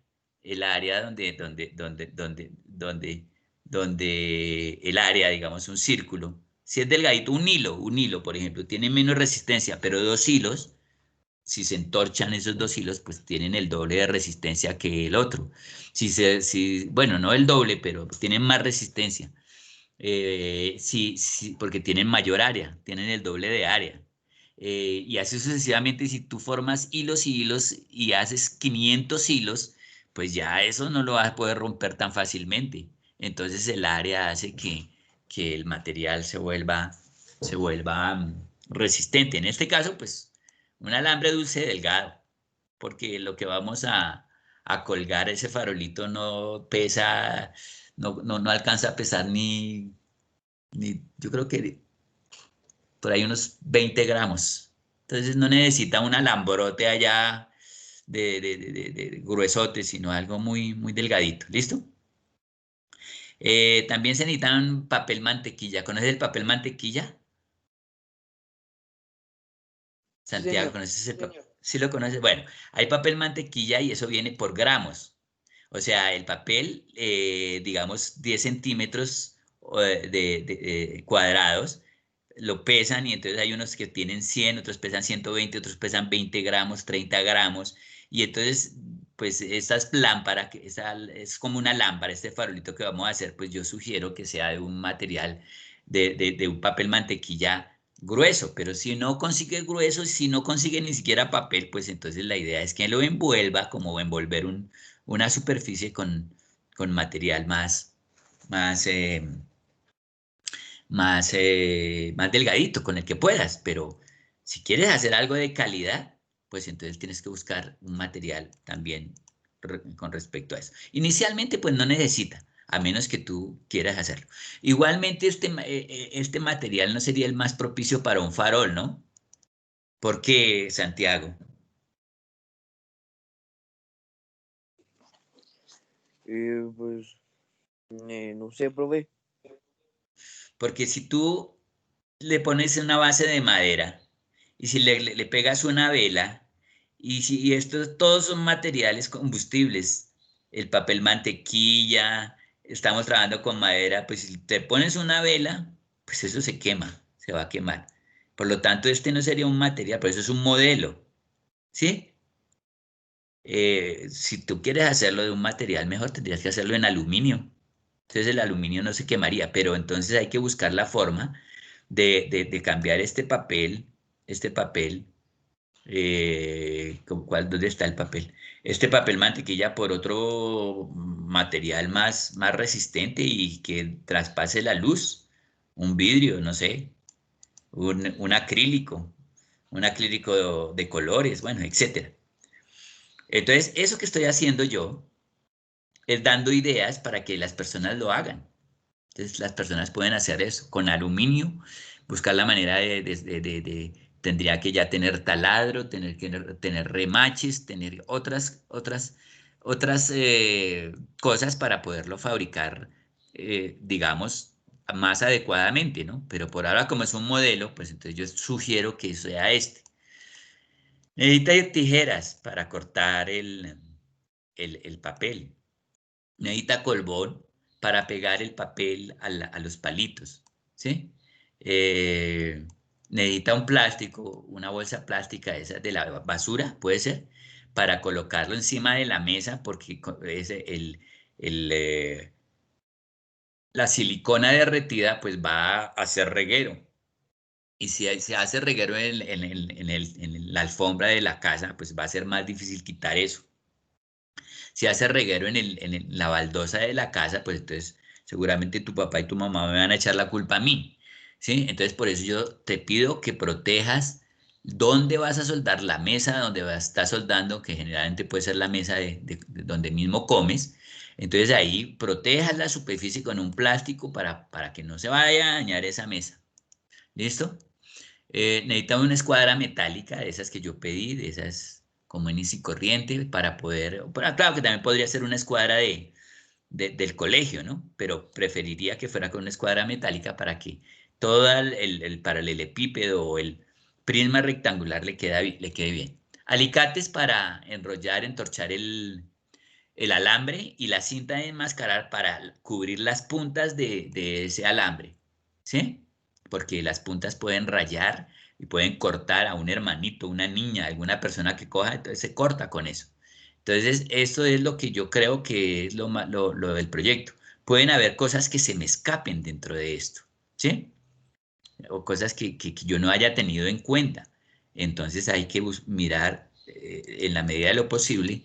donde el área, digamos, un círculo, si es delgadito, un hilo, por ejemplo, tiene menos resistencia, pero dos hilos, si se entorchan esos dos hilos, pues tienen el doble de resistencia que el otro. Bueno, no el doble, pero tienen más resistencia. Sí, porque tienen mayor área, tienen el doble de área. Y así sucesivamente, si tú formas hilos y hilos y haces 500 hilos, pues ya eso no lo vas a poder romper tan fácilmente. Entonces el área hace que el material se vuelva resistente. En este caso, pues un alambre dulce delgado, porque lo que vamos a colgar ese farolito no pesa, no alcanza a pesar yo creo que por ahí unos 20 gramos. Entonces no necesita un alambrote allá de gruesote, sino algo muy, muy delgadito. ¿Listo? También se necesitan papel mantequilla. ¿Conoces el papel mantequilla? Sí, Santiago, señor. ¿conoces el papel? Sí lo conoces. Bueno, hay papel mantequilla y eso viene por gramos. O sea, el papel, digamos, 10 centímetros cuadrados, lo pesan y entonces hay unos que tienen 100, otros pesan 120, otros pesan 20 gramos, 30 gramos. Y entonces, pues estas lámparas, es como una lámpara, este farolito que vamos a hacer, pues yo sugiero que sea de un material, de un papel mantequilla grueso, pero si no consigue grueso, si no consigue ni siquiera papel, pues entonces la idea es que lo envuelva como envolver una superficie con material más, eh, más delgadito, con el que puedas, pero si quieres hacer algo de calidad, pues entonces tienes que buscar un material también con respecto a eso. Inicialmente, pues no necesita, a menos que tú quieras hacerlo. Igualmente, este material no sería el más propicio para un farol, ¿no? ¿Por qué, Santiago? Pues, no sé, profe. Porque si tú le pones una base de madera y si le pegas una vela y estos todos son materiales combustibles, el papel mantequilla, estamos trabajando con madera, pues si te pones una vela, pues eso se quema, se va a quemar. Por lo tanto, este no sería un material, por eso es un modelo, ¿sí? Si tú quieres hacerlo de un material mejor, tendrías que hacerlo en aluminio. Entonces el aluminio no se quemaría, pero entonces hay que buscar la forma de cambiar este papel, ¿dónde está el papel? Este papel mantequilla por otro material más resistente y que traspase la luz, un vidrio, no sé, un acrílico de colores, bueno, etcétera. Entonces, eso que estoy haciendo yo es dando ideas para que las personas lo hagan. Entonces las personas pueden hacer eso con aluminio, buscar la manera tendría que ya tener taladro, tener remaches, tener otras cosas para poderlo fabricar, digamos, más adecuadamente, ¿no? Pero por ahora como es un modelo, pues entonces yo sugiero que sea este. Necesita tijeras para cortar el papel. Necesita colbón para pegar el papel a los palitos, ¿sí? Eh, Necesita un plástico, una bolsa plástica esa de la basura, puede ser, para colocarlo encima de la mesa porque el, eh, la silicona derretida pues va a hacer reguero. Y si se hace reguero en la alfombra de la casa, pues va a ser más difícil quitar eso. Si hace reguero la baldosa de la casa, pues entonces seguramente tu papá y tu mamá me van a echar la culpa a mí, ¿sí? Entonces por eso yo te pido que protejas dónde vas a soldar la mesa donde vas a estar soldando, que generalmente puede ser la mesa de donde mismo comes. Entonces ahí protejas la superficie con un plástico para que no se vaya a dañar esa mesa. ¿Listo? Necesitamos una escuadra metálica, de esas que yo pedí, de esas comunes y corriente, para poder... Bueno, claro que también podría ser una escuadra del colegio, ¿no? Pero preferiría que fuera con una escuadra metálica para que todo el paralelepípedo o el prisma rectangular le quede bien. Alicates para enrollar, entorchar el alambre y la cinta de enmascarar para cubrir las puntas de ese alambre, ¿sí? Porque las puntas pueden rayar y pueden cortar a un hermanito, una niña, alguna persona que coja, entonces se corta con eso. Entonces, esto es lo que yo creo que es lo del proyecto. Pueden haber cosas que se me escapen dentro de esto, ¿sí? O cosas que yo no haya tenido en cuenta. Entonces hay que mirar en la medida de lo posible,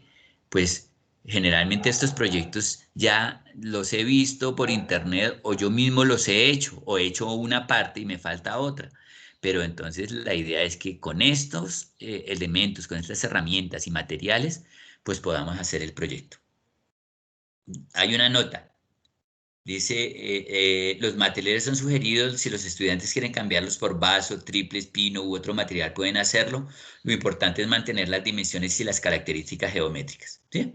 pues generalmente estos proyectos ya los he visto por internet o yo mismo los he hecho o he hecho una parte y me falta otra. Pero entonces la idea es que con estos elementos, con estas herramientas y materiales, pues podamos hacer el proyecto. Hay una nota. Dice, los materiales son sugeridos si los estudiantes quieren cambiarlos por vaso, triples, pino u otro material, pueden hacerlo. Lo importante es mantener las dimensiones y las características geométricas. ¿Sí?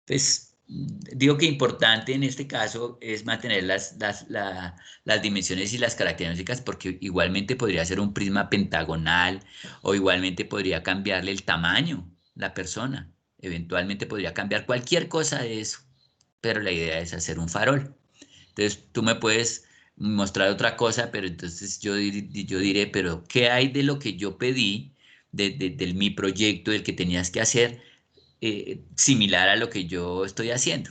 Pues digo que importante en este caso es mantener las dimensiones y las características porque igualmente podría ser un prisma pentagonal o igualmente podría cambiarle el tamaño la persona. Eventualmente podría cambiar cualquier cosa de eso, pero la idea es hacer un farol. Entonces tú me puedes mostrar otra cosa, pero entonces yo diré, pero ¿qué hay de lo que yo pedí, de mi proyecto, del que tenías que hacer, similar a lo que yo estoy haciendo?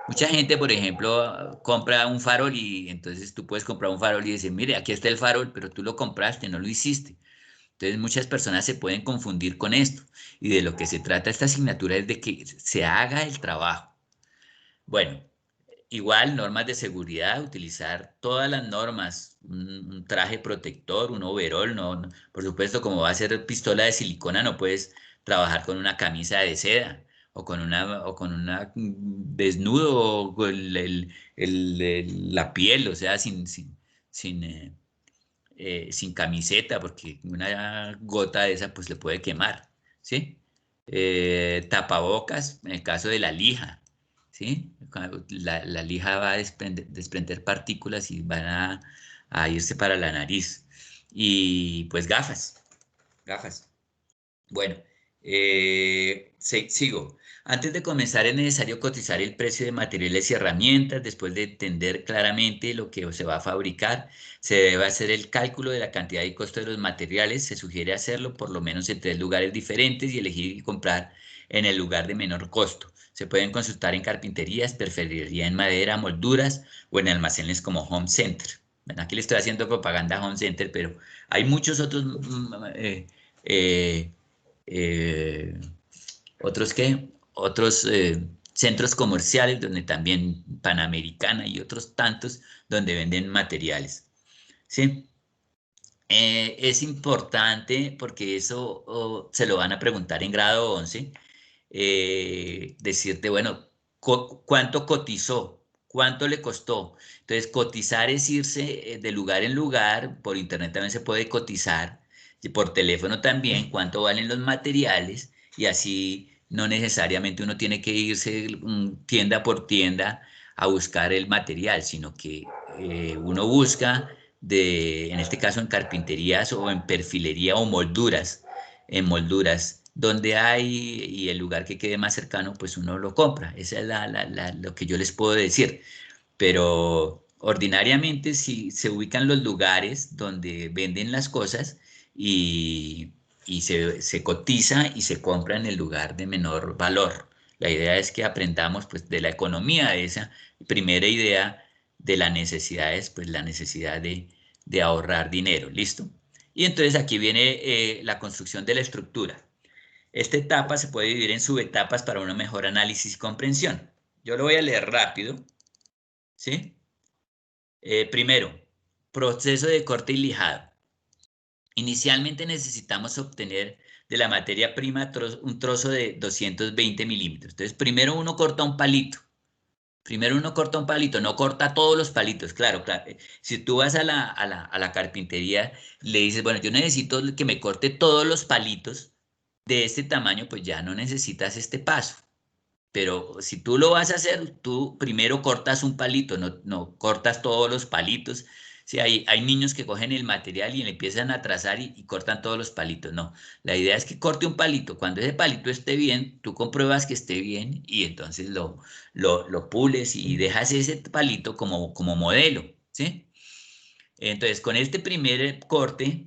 Mucha gente, por ejemplo, compra un farol y entonces tú puedes comprar un farol y decir, mire, aquí está el farol, pero tú lo compraste, no lo hiciste. Entonces muchas personas se pueden confundir con esto y de lo que se trata esta asignatura es de que se haga el trabajo. Bueno, igual, normas de seguridad, utilizar todas las normas, un traje protector, un overol, por supuesto, como va a ser pistola de silicona, no puedes trabajar con una camisa de seda o con una desnudo o con la piel, o sea, sin, sin camiseta, porque una gota de esa pues le puede quemar, ¿sí? Tapabocas en el caso de la lija, ¿sí? La lija va a desprender partículas y van a irse para la nariz. Y pues gafas. Bueno, sigo. Antes de comenzar es necesario cotizar el precio de materiales y herramientas. Después de entender claramente lo que se va a fabricar, se debe hacer el cálculo de la cantidad y costo de los materiales. Se sugiere hacerlo por lo menos en 3 lugares diferentes y elegir y comprar en el lugar de menor costo. Se pueden consultar en carpinterías, preferiría en madera, molduras o en almacenes como Home Center. Bueno, aquí le estoy haciendo propaganda a Home Center, pero hay muchos otros eh, eh, otros centros comerciales donde también Panamericana y otros tantos donde venden materiales, ¿sí? Es importante porque eso se lo van a preguntar en grado 11, decirte, bueno, ¿cuánto cotizó? ¿Cuánto le costó? Entonces, cotizar es irse de lugar en lugar, por internet también se puede cotizar, y por teléfono también, cuánto valen los materiales, y así no necesariamente uno tiene que irse tienda por tienda a buscar el material, sino que uno busca en este caso en carpinterías o en perfilería o en molduras, donde hay y el lugar que quede más cercano, pues uno lo compra. Esa es lo que yo les puedo decir. Pero ordinariamente si se ubican los lugares donde venden las cosas y se cotiza y se compra en el lugar de menor valor. La idea es que aprendamos pues de la economía de esa primera idea de las necesidades, pues la necesidad de ahorrar dinero, ¿listo? Y entonces aquí viene la construcción de la estructura. Esta etapa se puede dividir en subetapas para un mejor análisis y comprensión. Yo lo voy a leer rápido, ¿sí? Primero, proceso de corte y lijado. Inicialmente necesitamos obtener de la materia prima un trozo de 220 milímetros. Entonces, primero uno corta un palito. Primero uno corta un palito, no corta todos los palitos, claro, claro. Si tú vas a la carpintería, le dices, bueno, yo necesito que me corte todos los palitos de este tamaño, pues ya no necesitas este paso. Pero si tú lo vas a hacer, tú primero cortas un palito, no cortas todos los palitos. Sí, hay niños que cogen el material y le empiezan a trazar y cortan todos los palitos. No, la idea es que corte un palito. Cuando ese palito esté bien, tú compruebas que esté bien y entonces lo pules y dejas ese palito como modelo, ¿sí? Entonces, con este primer corte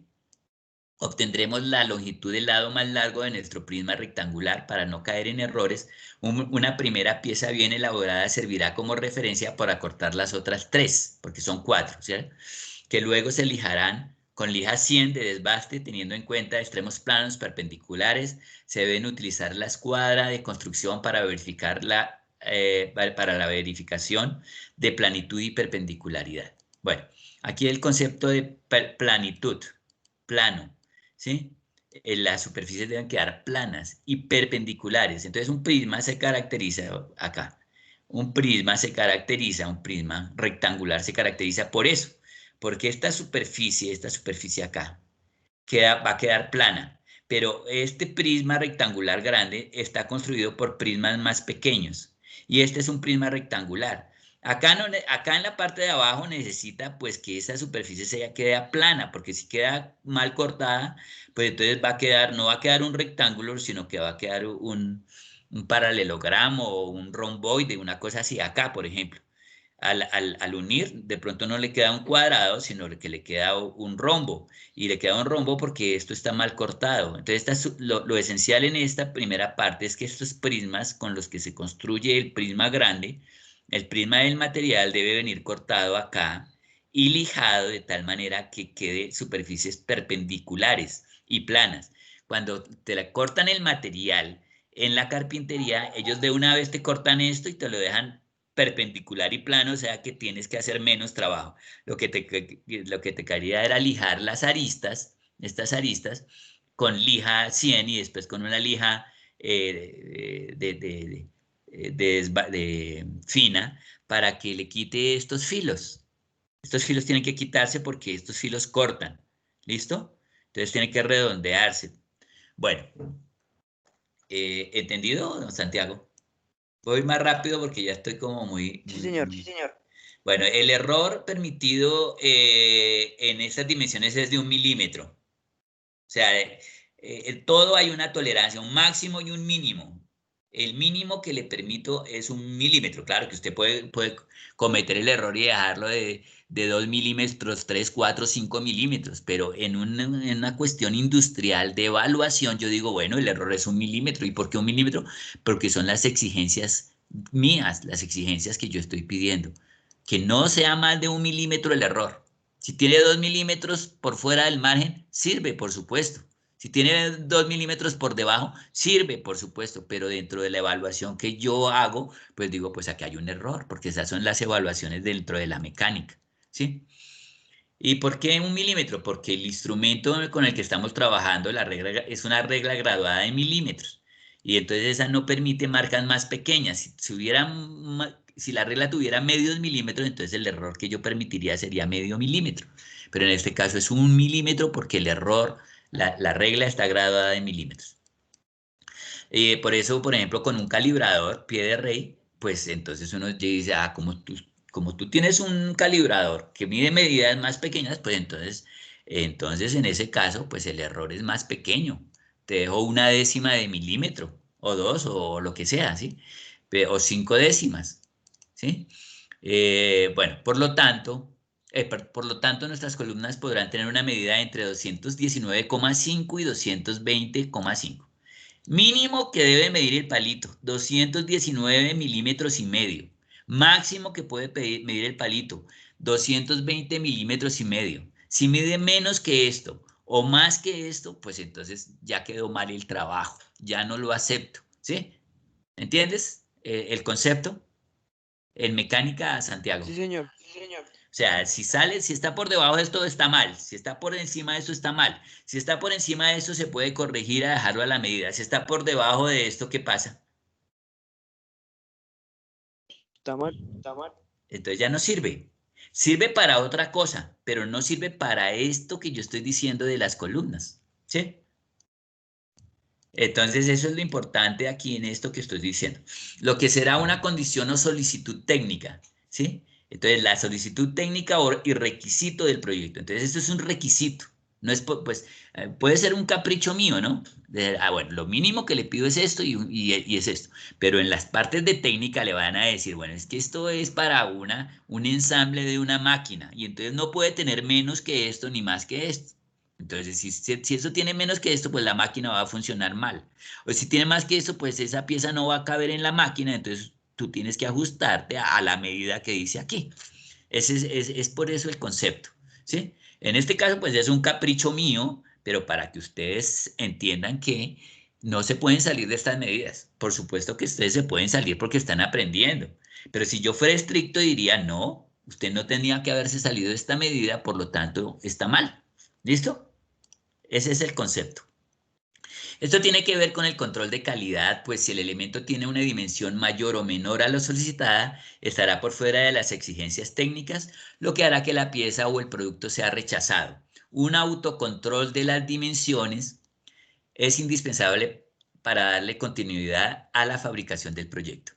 obtendremos la longitud del lado más largo de nuestro prisma rectangular. Para no caer en errores, una primera pieza bien elaborada servirá como referencia para cortar las otras tres, porque son cuatro, ¿cierto? Que luego se lijarán con lija 100 de desbaste, teniendo en cuenta extremos planos perpendiculares. Se deben utilizar la escuadra de construcción para verificar para la verificación de planitud y perpendicularidad. Bueno, aquí el concepto de planitud, plano, ¿sí? Las superficies deben quedar planas y perpendiculares. Entonces un prisma se caracteriza acá. Un prisma rectangular se caracteriza por eso, porque esta superficie acá, va a quedar plana. Pero este prisma rectangular grande está construido por prismas más pequeños. Y este es un prisma rectangular. Acá, no, acá en la parte de abajo necesita pues que esa superficie quede plana, porque si queda mal cortada, pues entonces no va a quedar un rectángulo, sino que va a quedar un paralelogramo o un romboide, una cosa así, acá por ejemplo. Al unir, de pronto no le queda un cuadrado, sino que le queda un rombo. Y le queda un rombo porque esto está mal cortado. Entonces, lo esencial en esta primera parte es que estos prismas con los que se construye el prisma grande, el prisma del material debe venir cortado acá y lijado de tal manera que quede superficies perpendiculares y planas. Cuando te la cortan el material en la carpintería, ellos de una vez te cortan esto y te lo dejan perpendicular y plano, o sea que tienes que hacer menos trabajo. Lo que te quería era lijar las aristas, estas aristas, con lija 100 y después con una lija fina para que le quite estos filos. Estos filos tienen que quitarse porque estos filos cortan. ¿Listo? Entonces tiene que redondearse. Bueno, ¿entendido, don Santiago? Voy más rápido porque ya estoy como Sí, señor. Sí, señor. Bueno, el error permitido en estas dimensiones es de 1 milímetro. O sea, en todo hay una tolerancia, un máximo y un mínimo. El mínimo que le permito es 1 milímetro. Claro que usted puede cometer el error y dejarlo de 2 milímetros, 3, 4, 5 milímetros, pero en una cuestión industrial de evaluación yo digo, bueno, el error es 1 milímetro. ¿Y por qué 1 milímetro? Porque son las exigencias mías, las exigencias que yo estoy pidiendo. Que no sea más de 1 milímetro el error. Si tiene 2 milímetros por fuera del margen, sirve, por supuesto. Si tiene 2 milímetros por debajo, sirve, por supuesto, pero dentro de la evaluación que yo hago, pues digo, pues aquí hay un error, porque esas son las evaluaciones dentro de la mecánica, ¿sí? ¿Y por qué 1 milímetro? Porque el instrumento con el que estamos trabajando, la regla, es una regla graduada de milímetros. Y entonces esa no permite marcas más pequeñas. Si la regla tuviera medios milímetros, entonces el error que yo permitiría sería medio milímetro. Pero en este caso es 1 milímetro porque el error, la regla está graduada de milímetros. Por eso, por ejemplo, con un calibrador, pie de rey, pues entonces uno dice, como tú tienes un calibrador que mide medidas más pequeñas, pues entonces en ese caso, pues el error es más pequeño. Te dejo 1/10 de milímetro, o 2, o lo que sea, ¿sí? O 5 décimas, ¿sí? Bueno, por lo tanto, nuestras columnas podrán tener una medida entre 219,5 y 220,5. Mínimo que debe medir el palito, 219 milímetros y medio. Máximo que puede medir el palito, 220 milímetros y medio. Si mide menos que esto o más que esto, pues entonces ya quedó mal el trabajo, ya no lo acepto, ¿sí? ¿Entiendes el concepto? En mecánica, Santiago. Sí, señor. Sí, señor. sea, si sale, si está por debajo de esto está mal, si está por encima de esto está mal, si está por encima de esto se puede corregir a dejarlo a la medida, si está por debajo de esto, ¿qué pasa? Está mal. Entonces ya no sirve. Sirve para otra cosa, pero no sirve para esto que yo estoy diciendo de las columnas, ¿sí? Entonces eso es lo importante aquí en esto que estoy diciendo. Lo que será una condición o solicitud técnica, ¿sí? Entonces la solicitud técnica y requisito del proyecto. Entonces esto es un requisito. No es, pues, puede ser un capricho mío, ¿no? Bueno, lo mínimo que le pido es esto y es esto. Pero en las partes de técnica le van a decir, bueno, es que esto es para un ensamble de una máquina y entonces no puede tener menos que esto ni más que esto. Entonces, si eso tiene menos que esto, pues la máquina va a funcionar mal. O si tiene más que esto, pues esa pieza no va a caber en la máquina, entonces tú tienes que ajustarte a la medida que dice aquí. Es por eso el concepto, ¿sí? En este caso, pues es un capricho mío, pero para que ustedes entiendan que no se pueden salir de estas medidas. Por supuesto que ustedes se pueden salir porque están aprendiendo, pero si yo fuera estricto diría, no, usted no tenía que haberse salido de esta medida, por lo tanto, está mal. ¿Listo? Ese es el concepto. Esto tiene que ver con el control de calidad, pues si el elemento tiene una dimensión mayor o menor a lo solicitada, estará por fuera de las exigencias técnicas, lo que hará que la pieza o el producto sea rechazado. Un autocontrol de las dimensiones es indispensable para darle continuidad a la fabricación del proyecto.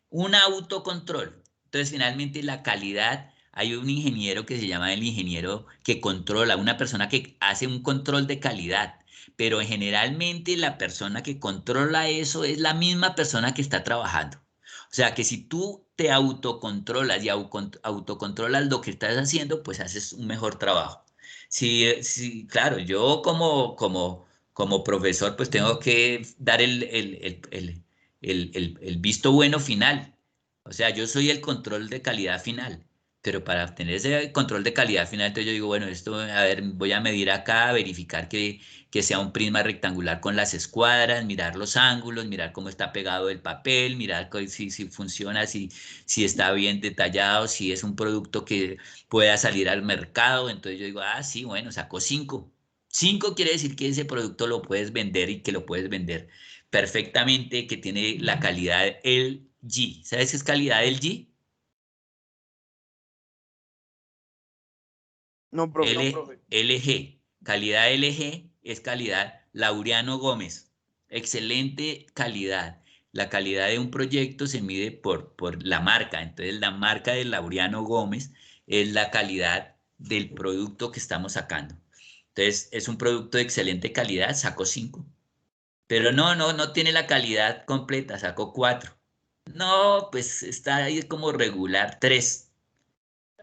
Un autocontrol. Entonces, finalmente, la calidad, hay un ingeniero que se llama el ingeniero que controla, una persona que hace un control de calidad, pero generalmente la persona que controla eso es la misma persona que está trabajando. O sea, que si tú te autocontrolas y autocontrolas lo que estás haciendo, pues haces un mejor trabajo. Sí, claro, yo como profesor, pues tengo que dar el visto bueno final. O sea, yo soy el control de calidad final. Pero para obtener ese control de calidad final, entonces yo digo, bueno, esto, a ver, voy a medir acá, verificar que sea un prisma rectangular con las escuadras, mirar los ángulos, mirar cómo está pegado el papel, mirar si funciona, si está bien detallado, si es un producto que pueda salir al mercado. Entonces yo digo, ah, sí, bueno, sacó 5. 5 quiere decir que ese producto lo puedes vender y que lo puedes vender perfectamente, que tiene la calidad LG. ¿Sabes qué es calidad LG? No, profe. LG. Calidad LG es calidad Laureano Gómez. Excelente calidad. La calidad de un proyecto se mide por la marca. Entonces, la marca de Laureano Gómez es la calidad del producto que estamos sacando. Entonces, es un producto de excelente calidad, sacó 5. Pero no tiene la calidad completa, sacó 4. No, pues está ahí como regular, 3.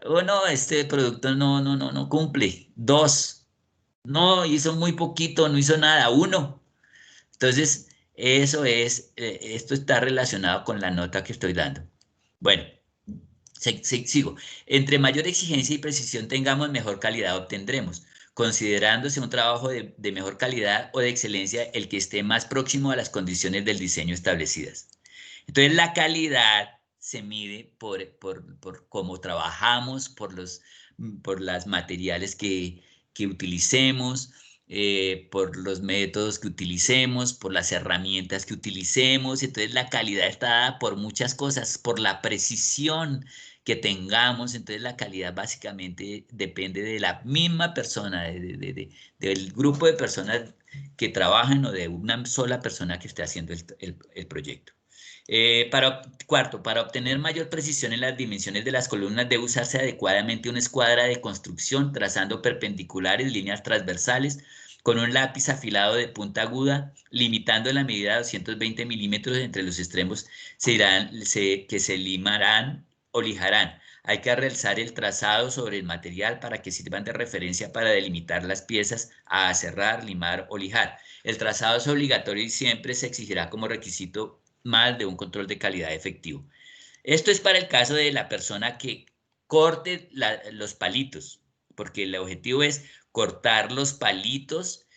Oh, no, este producto no cumple. 2. No, hizo muy poquito, no hizo nada. 1. Entonces, esto está relacionado con la nota que estoy dando. Bueno, sigo. Entre mayor exigencia y precisión tengamos, mejor calidad obtendremos, considerándose un trabajo de mejor calidad o de excelencia el que esté más próximo a las condiciones del diseño establecidas. Entonces, la calidad se mide por cómo trabajamos, por los materiales que utilicemos, por los métodos que utilicemos, por las herramientas que utilicemos. Entonces, la calidad está dada por muchas cosas, por la precisión que tengamos. Entonces, la calidad básicamente depende de la misma persona, del grupo de personas que trabajan o de una sola persona que esté haciendo el proyecto. Cuarto, para obtener mayor precisión en las dimensiones de las columnas debe usarse adecuadamente una escuadra de construcción, trazando perpendiculares, líneas transversales, con un lápiz afilado de punta aguda, limitando la medida a 220 milímetros entre los extremos que se limarán o lijarán. Hay que realizar el trazado sobre el material para que sirvan de referencia para delimitar las piezas a cerrar, limar o lijar. El trazado es obligatorio y siempre se exigirá como requisito más de un control de calidad efectivo. Esto es para el caso de la persona que corte los palitos, porque el objetivo es cortar los palitos,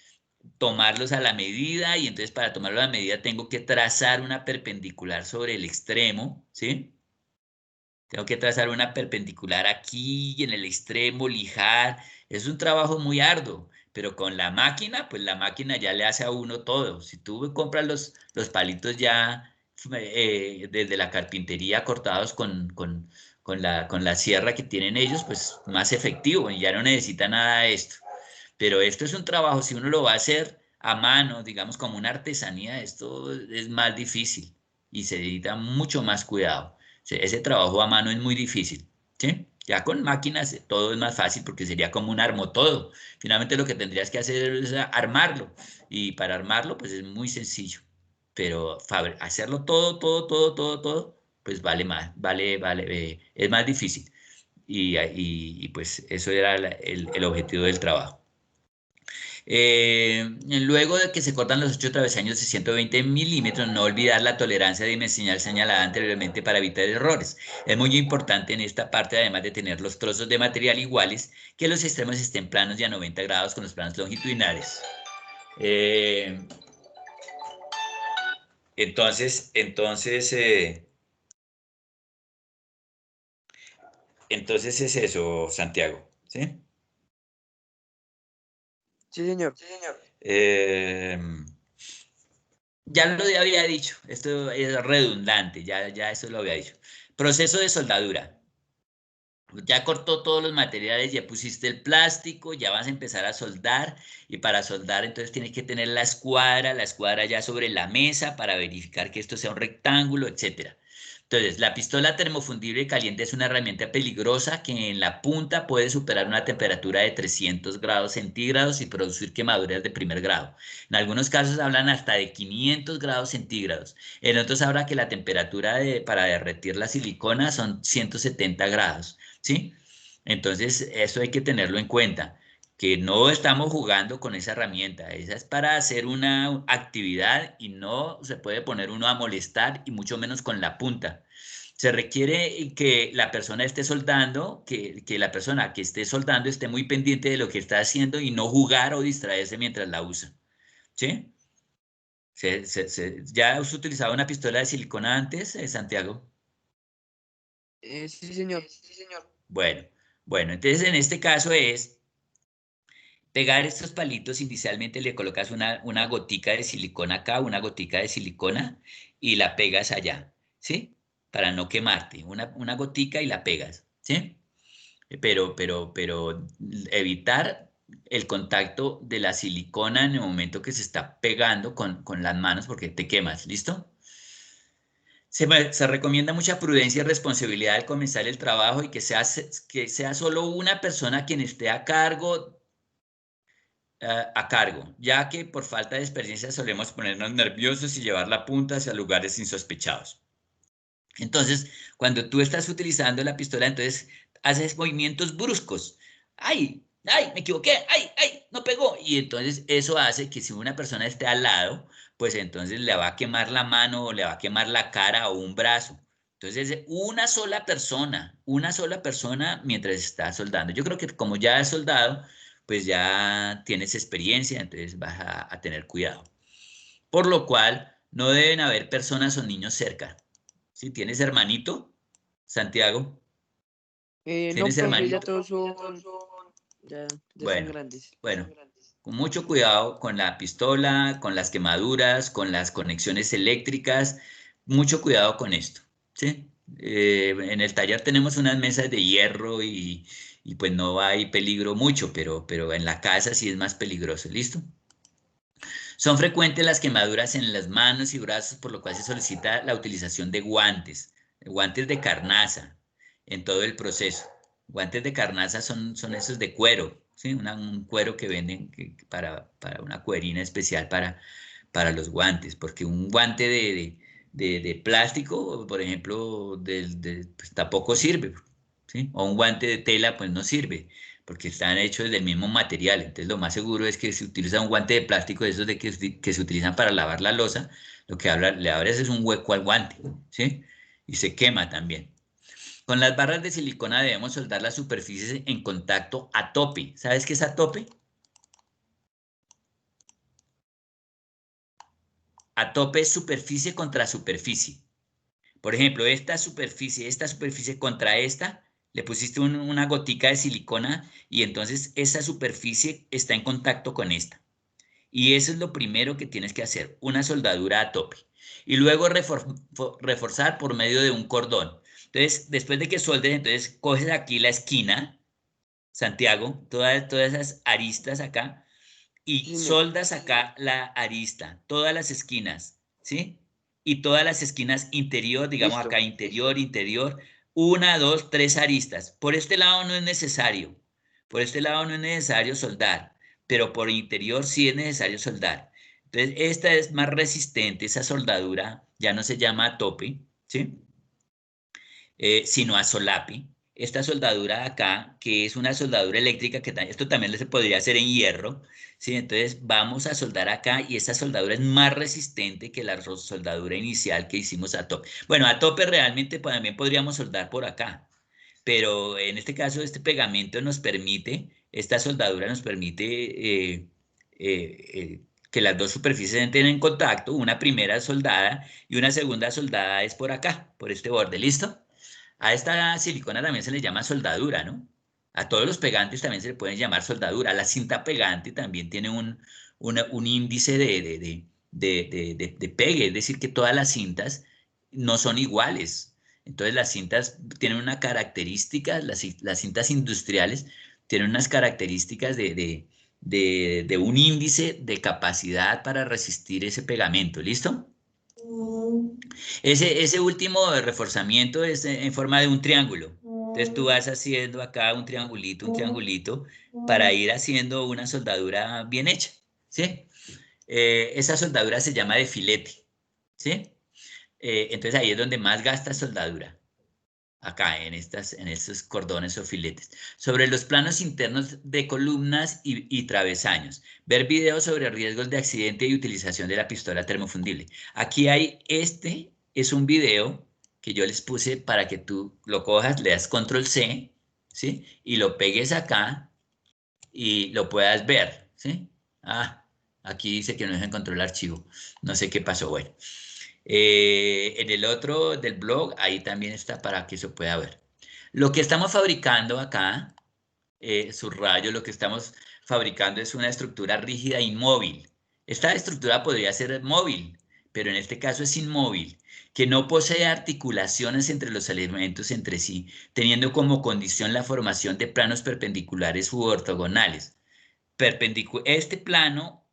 tomarlos a la medida y entonces para tomarlo a la medida tengo que trazar una perpendicular sobre el extremo, ¿sí? Tengo que trazar una perpendicular aquí y en el extremo, lijar. Es un trabajo muy arduo, pero con la máquina, pues la máquina ya le hace a uno todo. Si tú compras los palitos ya desde la carpintería cortados con la sierra que tienen ellos, pues más efectivo y ya no necesita nada de esto. Pero esto es un trabajo, si uno lo va a hacer a mano, digamos como una artesanía, esto es más difícil y se necesita mucho más cuidado. Ese trabajo a mano es muy difícil, ¿sí? Ya con máquinas todo es más fácil porque sería como un armo todo. Finalmente lo que tendrías que hacer es armarlo y para armarlo pues es muy sencillo. Pero hacerlo todo, pues vale más, es más difícil. Pues eso era el objetivo del trabajo. Luego de que se cortan los 8 travesaños de 120 milímetros, no olvidar la tolerancia dimensional señalada anteriormente para evitar errores. Es muy importante en esta parte, además de tener los trozos de material iguales, que los extremos estén planos y a 90 grados con los planos longitudinales. Eh, entonces es eso, Santiago, ¿sí? Sí, señor. Eh, Ya lo había dicho, esto es redundante, ya eso lo había dicho. Proceso de soldadura. Ya cortó todos los materiales, ya pusiste el plástico, ya vas a empezar a soldar y para soldar entonces tienes que tener la escuadra ya sobre la mesa para verificar que esto sea un rectángulo, etcétera. Entonces, la pistola termofundible caliente es una herramienta peligrosa que en la punta puede superar una temperatura de 300 grados centígrados y producir quemaduras de primer grado. En algunos casos hablan hasta de 500 grados centígrados. En otros habla que la temperatura para derretir la silicona son 170 grados. ¿Sí? Entonces, eso hay que tenerlo en cuenta, que no estamos jugando con esa herramienta, esa es para hacer una actividad y no se puede poner uno a molestar y mucho menos con la punta. Se requiere que la persona esté soldando, que la persona que esté soldando esté muy pendiente de lo que está haciendo y no jugar o distraerse mientras la usa. ¿Sí? ¿Ya has utilizado una pistola de silicona antes, Santiago? Sí, señor. Bueno, bueno, entonces en este caso es pegar estos palitos, inicialmente le colocas una gotica de silicona acá, una gotica de silicona y la pegas allá, ¿sí? Para no quemarte, una gotica y la pegas, ¿sí? Pero evitar el contacto de la silicona en el momento que se está pegando con las manos porque te quemas, ¿listo? Se recomienda mucha prudencia y responsabilidad al comenzar el trabajo y que sea solo una persona quien esté a cargo, ya que por falta de experiencia solemos ponernos nerviosos y llevar la punta hacia lugares insospechados. Entonces, cuando tú estás utilizando la pistola, entonces haces movimientos bruscos. ¡Ay! ¡Ay! Me equivoqué. ¡Ay! ¡Ay! No pegó. Y entonces eso hace que si una persona esté al lado, pues entonces le va a quemar la mano o le va a quemar la cara o un brazo. Entonces, una sola persona mientras está soldando. Yo creo que como ya has soldado, pues ya tienes experiencia, entonces vas a tener cuidado. Por lo cual, no deben haber personas o niños cerca. Si tienes hermanito, Santiago, No, tienes profe, ya hermanito. todos son, ya están Bueno, grandes. bueno, con mucho cuidado con la pistola, con las quemaduras, con las conexiones eléctricas, mucho cuidado con esto, ¿sí? En el taller tenemos unas mesas de hierro y pues no hay peligro mucho, pero en la casa sí es más peligroso, ¿listo? Son frecuentes las quemaduras en las manos y brazos, por lo cual se solicita la utilización de guantes de carnaza en todo el proceso. Guantes de carnaza son esos de cuero, ¿sí? Un cuero que venden para una cuerina especial para los guantes, porque un guante de plástico, por ejemplo, pues tampoco sirve, ¿sí? O un guante de tela, pues no sirve porque están hechos del mismo material. Entonces, lo más seguro es que si utiliza un guante de plástico de esos que se utilizan para lavar la loza, lo que le abres es un hueco al guante, ¿sí? Y se quema también. Con las barras de silicona debemos soldar las superficies en contacto a tope. ¿Sabes qué es a tope? A tope es superficie contra superficie. Por ejemplo, esta superficie contra esta, le pusiste una gotica de silicona y entonces esa superficie está en contacto con esta. Y eso es lo primero que tienes que hacer, una soldadura a tope. Y luego reforzar por medio de un cordón. Entonces, después de que soldes, entonces coges aquí la esquina, Santiago, todas esas aristas acá, y Sí, soldas acá la arista, todas las esquinas, ¿sí? Y todas las esquinas interior, digamos listo. acá interior, interior, una, dos, tres aristas. Por este lado no es necesario, por este lado no es necesario soldar, pero por interior sí es necesario soldar. Entonces, esta es más resistente, esa soldadura ya no se llama a tope, ¿sí? Sino a solape. Esta soldadura de acá, que es una soldadura eléctrica, que esto también se podría hacer en hierro, ¿sí? Entonces vamos a soldar acá y esta soldadura es más resistente que la soldadura inicial que hicimos a tope. Bueno, a tope realmente también podríamos soldar por acá, pero en este caso este pegamento nos permite, esta soldadura nos permite que las dos superficies entren en contacto, una primera soldada y una segunda soldada es por acá, por este borde, ¿listo? A esta silicona también se le llama soldadura, ¿no? A todos los pegantes también se le pueden llamar soldadura. La cinta pegante también tiene un índice de pegue, es decir, que todas las cintas no son iguales. Entonces las cintas tienen una característica, las cintas industriales tienen unas características de un índice de capacidad para resistir ese pegamento, ¿listo? Ese último reforzamiento es en forma de un triángulo. Entonces tú vas haciendo acá un triangulito, para ir haciendo una soldadura bien hecha, ¿sí? Esa soldadura se llama de filete, ¿sí? Entonces ahí es donde más gasta soldadura, acá en estos cordones o filetes. Sobre los planos internos de columnas y travesaños. Ver videos sobre riesgos de accidente y utilización de la pistola termofundible. Aquí es un video que yo les puse para que tú lo cojas, le das control C, ¿sí? Y lo pegues acá y lo puedas ver, ¿sí? Ah, aquí dice que no se encontró el archivo. No sé qué pasó, bueno. En el otro del blog, ahí también está para que se pueda ver. Lo que estamos fabricando acá, subrayo, lo que estamos fabricando es una estructura rígida inmóvil. Esta estructura podría ser móvil, pero en este caso es inmóvil, que no posee articulaciones entre los elementos entre sí, teniendo como condición la formación de planos perpendiculares u ortogonales. Este plano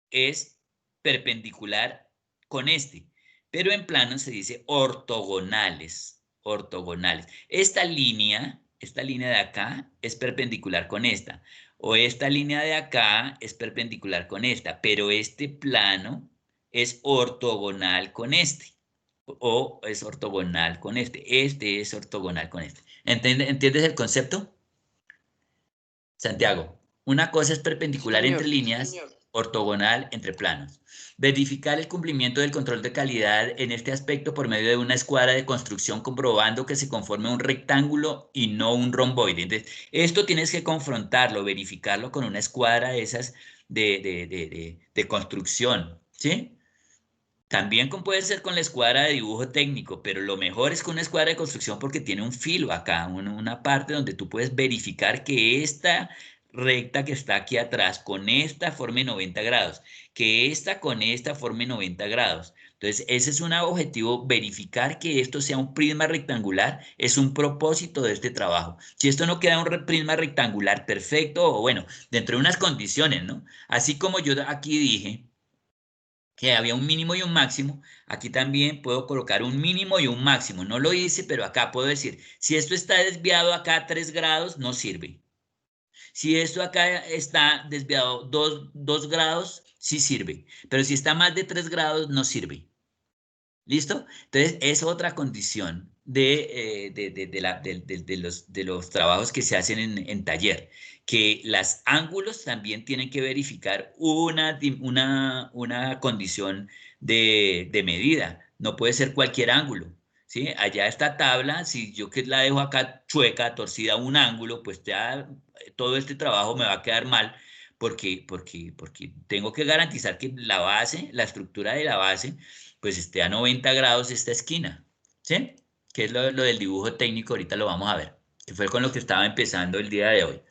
es perpendicular con este, pero en plano se dice ortogonales, ortogonales. Esta línea de acá es perpendicular con esta, o esta línea de acá es perpendicular con esta, pero este plano es ortogonal con este, o es ortogonal con este es ortogonal con este. ¿Entiendes el concepto? Santiago, una cosa es Sí, perpendicular entre señor. líneas, ortogonal entre planos. Verificar el cumplimiento del control de calidad en este aspecto por medio de una escuadra de construcción comprobando que se conforme un rectángulo y no un romboide. Entonces, esto tienes que confrontarlo, verificarlo con una escuadra de esas de construcción, ¿sí? También puede ser con la escuadra de dibujo técnico, pero lo mejor es con una escuadra de construcción porque tiene un filo acá, una parte donde tú puedes verificar que esta recta que está aquí atrás con esta forme 90 grados, que esta con esta forme 90 grados. Entonces, ese es un objetivo, verificar que esto sea un prisma rectangular, es un propósito de este trabajo. Si esto no queda un prisma rectangular perfecto, o bueno, dentro de unas condiciones, ¿no? Así como yo aquí dije que había un mínimo y un máximo, aquí también puedo colocar un mínimo y un máximo. No lo hice, pero acá puedo decir, si esto está desviado acá a 3 grados, no sirve. Si esto acá está desviado 2 grados, sí sirve. Pero si está más de 3 grados, no sirve. ¿Listo? Entonces, es otra condición de los trabajos que se hacen en taller, que los ángulos también tienen que verificar una condición de medida. No puede ser cualquier ángulo, ¿sí? Allá esta tabla, si yo que la dejo acá chueca, torcida, un ángulo, pues ya todo este trabajo me va a quedar mal. Porque tengo que garantizar que la base, la estructura de la base, pues esté a 90 grados esta esquina, ¿sí? Que es lo del dibujo técnico, ahorita lo vamos a ver, que fue con lo que estaba empezando el día de hoy.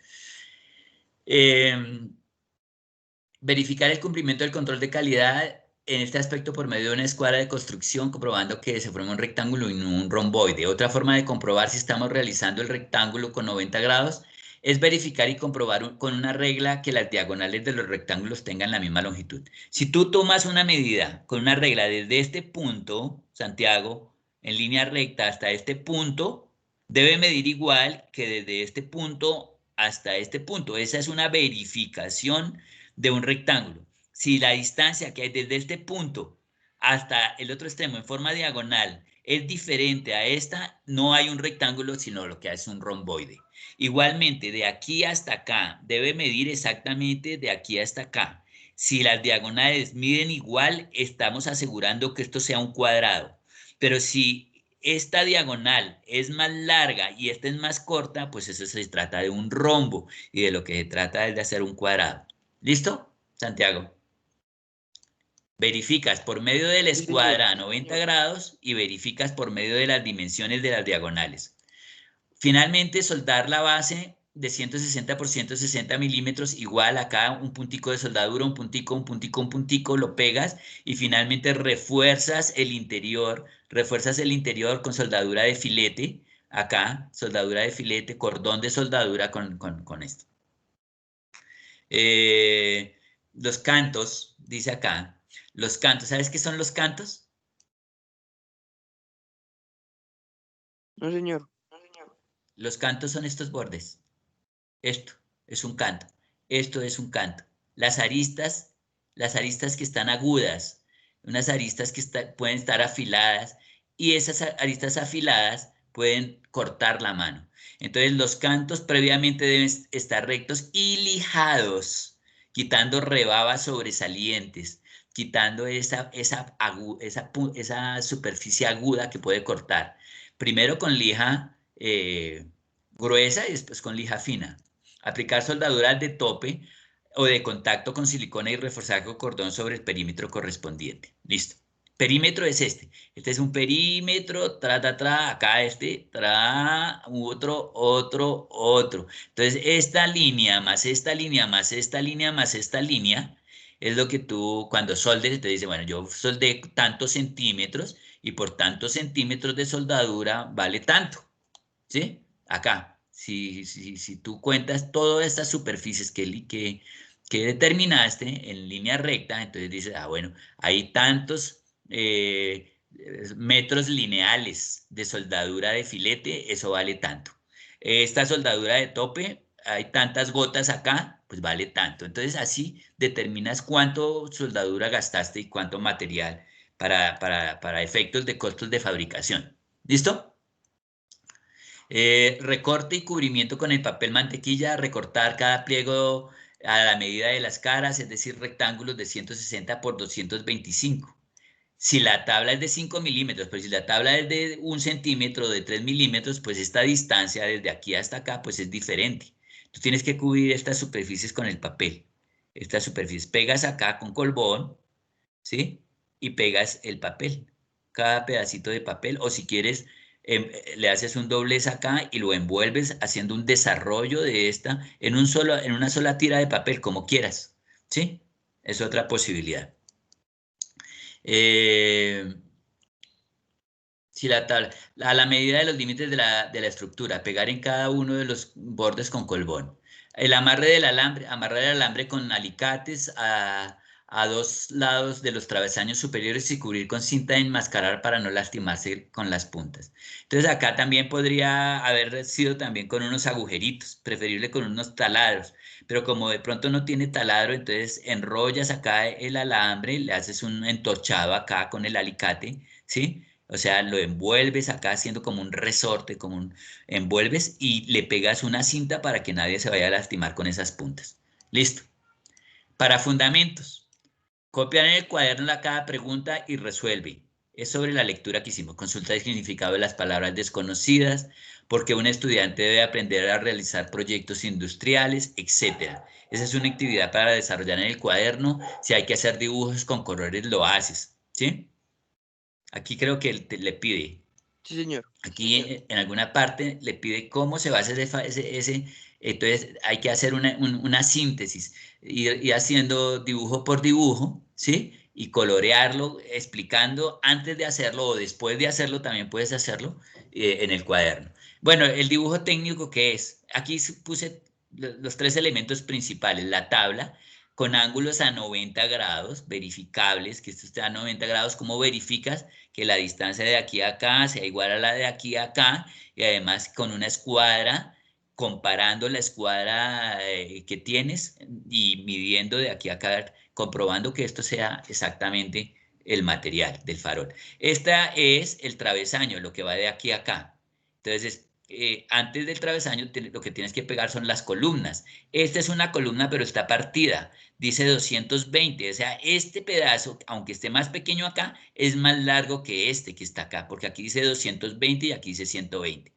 Verificar el cumplimiento del control de calidad en este aspecto por medio de una escuadra de construcción, comprobando que se forma un rectángulo y no un romboide. Otra forma de comprobar si estamos realizando el rectángulo con 90 grados es verificar y comprobar con una regla que las diagonales de los rectángulos tengan la misma longitud. Si tú tomas una medida con una regla desde este punto, Santiago, en línea recta hasta este punto, debe medir igual que desde este punto hasta este punto. Esa es una verificación de un rectángulo. Si la distancia que hay desde este punto hasta el otro extremo en forma diagonal es diferente a esta, no hay un rectángulo, sino lo que hay es un romboide. Igualmente, de aquí hasta acá, debe medir exactamente de aquí hasta acá. Si las diagonales miden igual, estamos asegurando que esto sea un cuadrado. Pero si esta diagonal es más larga y esta es más corta, pues eso se trata de un rombo y de lo que se trata es de hacer un cuadrado. ¿Listo, Santiago? Verificas por medio de la Sí, señor. escuadra a 90 grados y verificas por medio de las dimensiones de las diagonales. Finalmente, soldar la base de 160 por 160 milímetros, igual acá un puntico de soldadura, un puntico, lo pegas y finalmente refuerzas el interior con soldadura de filete, acá, soldadura de filete, cordón de soldadura con esto. Los cantos, dice acá, los cantos, ¿sabes qué son los cantos? No, señor. Los cantos son estos bordes. Esto es un canto. Esto es un canto. Las aristas que están agudas, unas aristas que pueden estar afiladas y esas aristas afiladas pueden cortar la mano. Entonces los cantos previamente deben estar rectos y lijados, quitando rebabas sobresalientes, quitando esa superficie aguda que puede cortar. Primero con lija gruesa y después con lija fina. Aplicar soldaduras de tope o de contacto con silicona y reforzar con cordón sobre el perímetro correspondiente. Listo. Perímetro es este. Este es un perímetro, acá este, otro. Entonces, esta línea más esta línea más esta línea más esta línea es lo que tú cuando soldes te dice, bueno, yo soldé tantos centímetros y por tantos centímetros de soldadura vale tanto. ¿Sí? Acá, si tú cuentas todas estas superficies que determinaste en línea recta, entonces dices, ah, bueno, hay tantos metros lineales de soldadura de filete, eso vale tanto. Esta soldadura de tope, hay tantas gotas acá, pues vale tanto. Entonces así determinas cuánto soldadura gastaste y cuánto material para efectos de costos de fabricación. ¿Listo? Recorte y cubrimiento con el papel mantequilla, recortar cada pliego a la medida de las caras, es decir, rectángulos de 160 por 225. Si la tabla es de 5 milímetros, pero si la tabla es de 1 centímetro, de 3 milímetros, pues esta distancia desde aquí hasta acá, pues es diferente. Tú tienes que cubrir estas superficies con el papel. Estas superficies pegas acá con colbón, ¿sí? Y pegas el papel, cada pedacito de papel, o si quieres, le haces un doblez acá y lo envuelves haciendo un desarrollo de esta en una sola tira de papel, como quieras, ¿sí? Es otra posibilidad. Si la tabla, a la medida de los límites de la estructura, pegar en cada uno de los bordes con colbón. El amarre del alambre, amarrar el alambre con alicates a dos lados de los travesaños superiores y cubrir con cinta de enmascarar para no lastimarse con las puntas. Entonces acá también podría haber sido también con unos agujeritos, preferible con unos taladros, pero como de pronto no tiene taladro, entonces enrollas acá el alambre, le haces un entorchado acá con el alicate, ¿sí? O sea, lo envuelves acá haciendo como un resorte, envuelves y le pegas una cinta para que nadie se vaya a lastimar con esas puntas. Listo. Para fundamentos, copiar en el cuaderno cada pregunta y resuelve. Es sobre la lectura que hicimos. Consulta el significado de las palabras desconocidas, porque un estudiante debe aprender a realizar proyectos industriales, etc. Esa es una actividad para desarrollar en el cuaderno. Si hay que hacer dibujos con colores, lo haces, ¿sí? Aquí creo que le pide. Sí, señor. Aquí en alguna parte le pide cómo se va a hacer entonces hay que hacer una síntesis, ir haciendo dibujo por dibujo, ¿sí? Y colorearlo, explicando antes de hacerlo o después de hacerlo, también puedes hacerlo en el cuaderno. Bueno, el dibujo técnico, ¿qué es? Aquí puse los tres elementos principales, la tabla con ángulos a 90 grados, verificables, que esto esté a 90 grados. ¿Cómo verificas que la distancia de aquí a acá sea igual a la de aquí a acá? Y además con una escuadra, comparando la escuadra que tienes y midiendo de aquí a acá, comprobando que esto sea exactamente el material del farol. Esta es el travesaño, lo que va de aquí a acá. Entonces, antes del travesaño lo que tienes que pegar son las columnas. Esta es una columna, pero está partida. Dice 220, o sea, este pedazo, aunque esté más pequeño acá, es más largo que este que está acá, porque aquí dice 220 y aquí dice 120.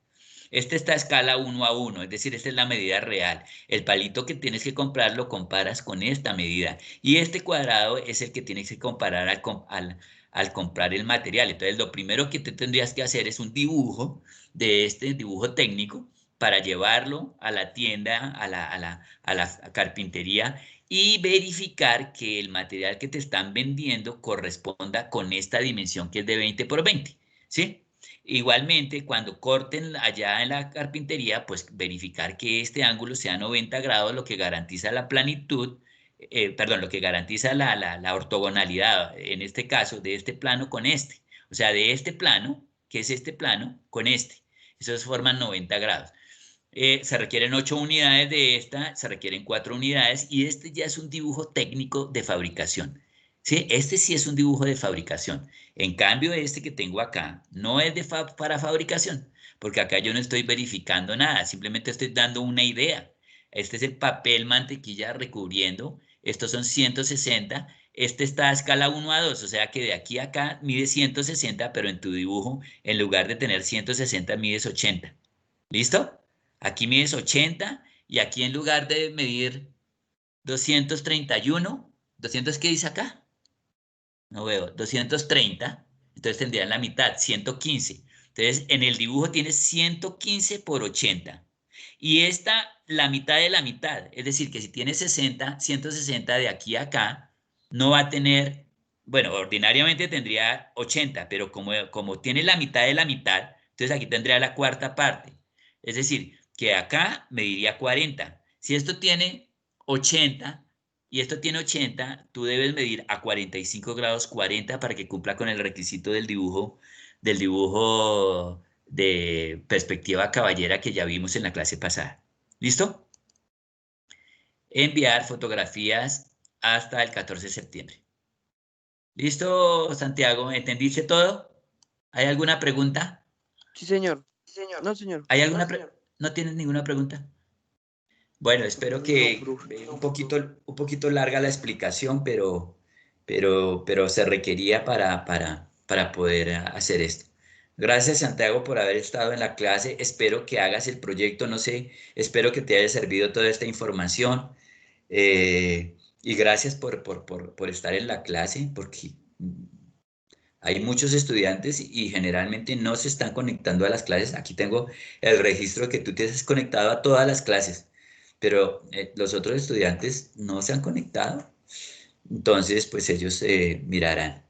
Este está a escala 1 a 1, es decir, esta es la medida real. El palito que tienes que comprar lo comparas con esta medida. Y este cuadrado es el que tienes que comparar al comprar el material. Entonces, lo primero que te tendrías que hacer es un dibujo de este dibujo técnico para llevarlo a la tienda, a la carpintería y verificar que el material que te están vendiendo corresponda con esta dimensión que es de 20 por 20, ¿sí? Igualmente, cuando corten allá en la carpintería, pues verificar que este ángulo sea 90 grados, lo que garantiza la planitud, perdón, lo que garantiza la ortogonalidad, en este caso, de este plano con este. O sea, de este plano, que es este plano, con este. Esos forman 90 grados. Se requieren 8 unidades de esta, se requieren 4 unidades y este ya es un dibujo técnico de fabricación. ¿Sí? Este sí es un dibujo de fabricación. En cambio, este que tengo acá no es para fabricación, porque acá yo no estoy verificando nada, simplemente estoy dando una idea. Este es el papel mantequilla recubriendo, estos son 160, este está a escala 1 a 2, o sea que de aquí a acá mide 160, pero en tu dibujo, en lugar de tener 160, mides 80. ¿Listo? Aquí mides 80 y aquí en lugar de medir 231, ¿200 qué dice acá? No veo, 230, entonces tendrían la mitad, 115. Entonces, en el dibujo tienes 115 por 80. Y esta, la mitad de la mitad, es decir, que si tienes 60, 160 de aquí a acá, no va a tener, bueno, ordinariamente tendría 80, pero como tiene la mitad de la mitad, entonces aquí tendría la cuarta parte. Es decir, que acá mediría 40. Si esto tiene 80, y esto tiene 80, tú debes medir a 45 grados 40 para que cumpla con el requisito del dibujo de perspectiva caballera que ya vimos en la clase pasada. ¿Listo? Enviar fotografías hasta el 14 de septiembre. ¿Listo, Santiago? ¿Entendiste todo? ¿Hay alguna pregunta? Sí, señor. No, señor. ¿Hay alguna ¿No tienes ninguna pregunta? Bueno, espero No, que profe. un poquito larga la explicación, pero se requería para poder hacer esto. Gracias, Santiago, por haber estado en la clase. Espero que hagas el proyecto, no sé, espero que te haya servido toda esta información. Y gracias por estar en la clase, porque hay muchos estudiantes y generalmente no se están conectando a las clases. Aquí tengo el registro de que tú te has conectado a todas las clases, pero los otros estudiantes no se han conectado. Entonces, pues ellos mirarán.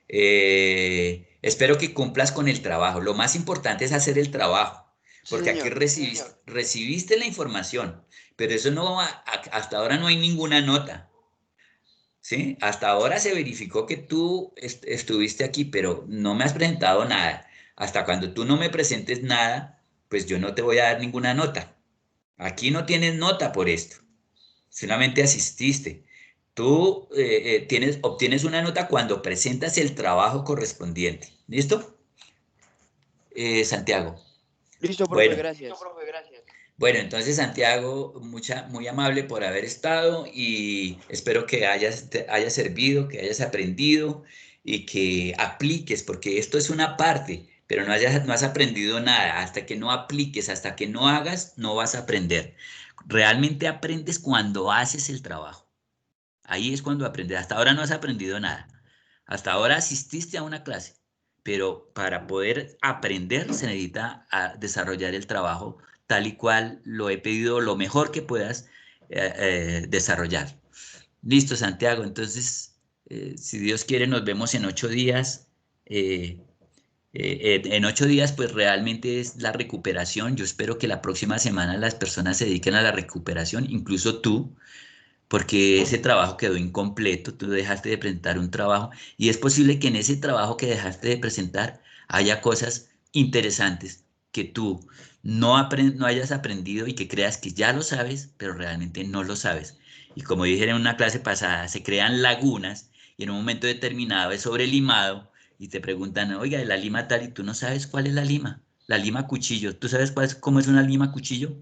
Espero que cumplas con el trabajo. Lo más importante es hacer el trabajo, Sí, porque aquí señor. recibiste la información, pero eso no, hasta ahora no hay ninguna nota. ¿Sí? Hasta ahora se verificó que tú estuviste aquí, pero no me has presentado nada. Hasta cuando tú no me presentes nada, pues yo no te voy a dar ninguna nota. Aquí no tienes nota por esto. Solamente asististe. Tú obtienes una nota cuando presentas el trabajo correspondiente. ¿Listo? Santiago. Listo, profe, Bueno, gracias. Bueno, entonces Santiago, muy amable por haber estado y espero que te haya servido, que hayas aprendido y que apliques, porque esto es una parte, pero no has aprendido nada. Hasta que no apliques, hasta que no hagas, no vas a aprender. Realmente aprendes cuando haces el trabajo. Ahí es cuando aprendes. Hasta ahora no has aprendido nada. Hasta ahora asististe a una clase, pero para poder aprender se necesita desarrollar el trabajo tal y cual lo he pedido, lo mejor que puedas desarrollar. Listo, Santiago. Entonces, si Dios quiere, nos vemos en 8 días. En 8 días, pues realmente es la recuperación. Yo espero que la próxima semana las personas se dediquen a la recuperación, incluso tú, porque ese trabajo quedó incompleto, tú dejaste de presentar un trabajo y es posible que en ese trabajo que dejaste de presentar haya cosas interesantes que tú no hayas aprendido y que creas que ya lo sabes, pero realmente no lo sabes. Y como dije en una clase pasada, se crean lagunas y en un momento determinado es sobrelimado y te preguntan, oiga, de la lima tal, y tú no sabes cuál es la lima. La lima cuchillo. ¿Tú sabes cómo es una lima cuchillo?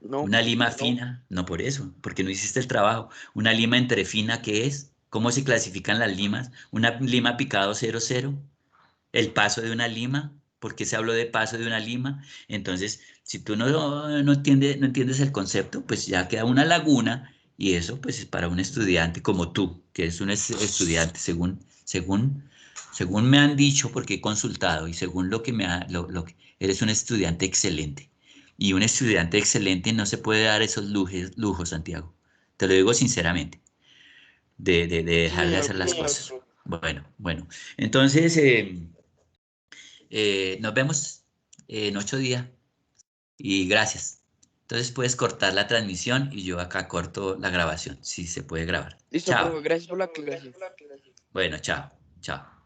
No, Una lima fina, no por eso, porque no hiciste el trabajo. Una lima entre fina, ¿qué es? ¿Cómo se clasifican las limas? Una lima picado 00, el paso de una lima, ¿por qué se habló de paso de una lima? Entonces, si tú no entiendes el concepto, pues ya queda una laguna y eso pues es para un estudiante como tú, que es un estudiante según me han dicho, porque he consultado y según lo que eres un estudiante excelente. Y un estudiante excelente no se puede dar esos lujos, Santiago. Te lo digo sinceramente, de sí, dejar de señor hacer las profesor. cosas. Bueno. Entonces, nos vemos en 8 días y gracias. Entonces puedes cortar la transmisión y yo acá corto la grabación, si se puede grabar. Listo, profe, Chao. gracias por la clase. Bueno, chao. Chao.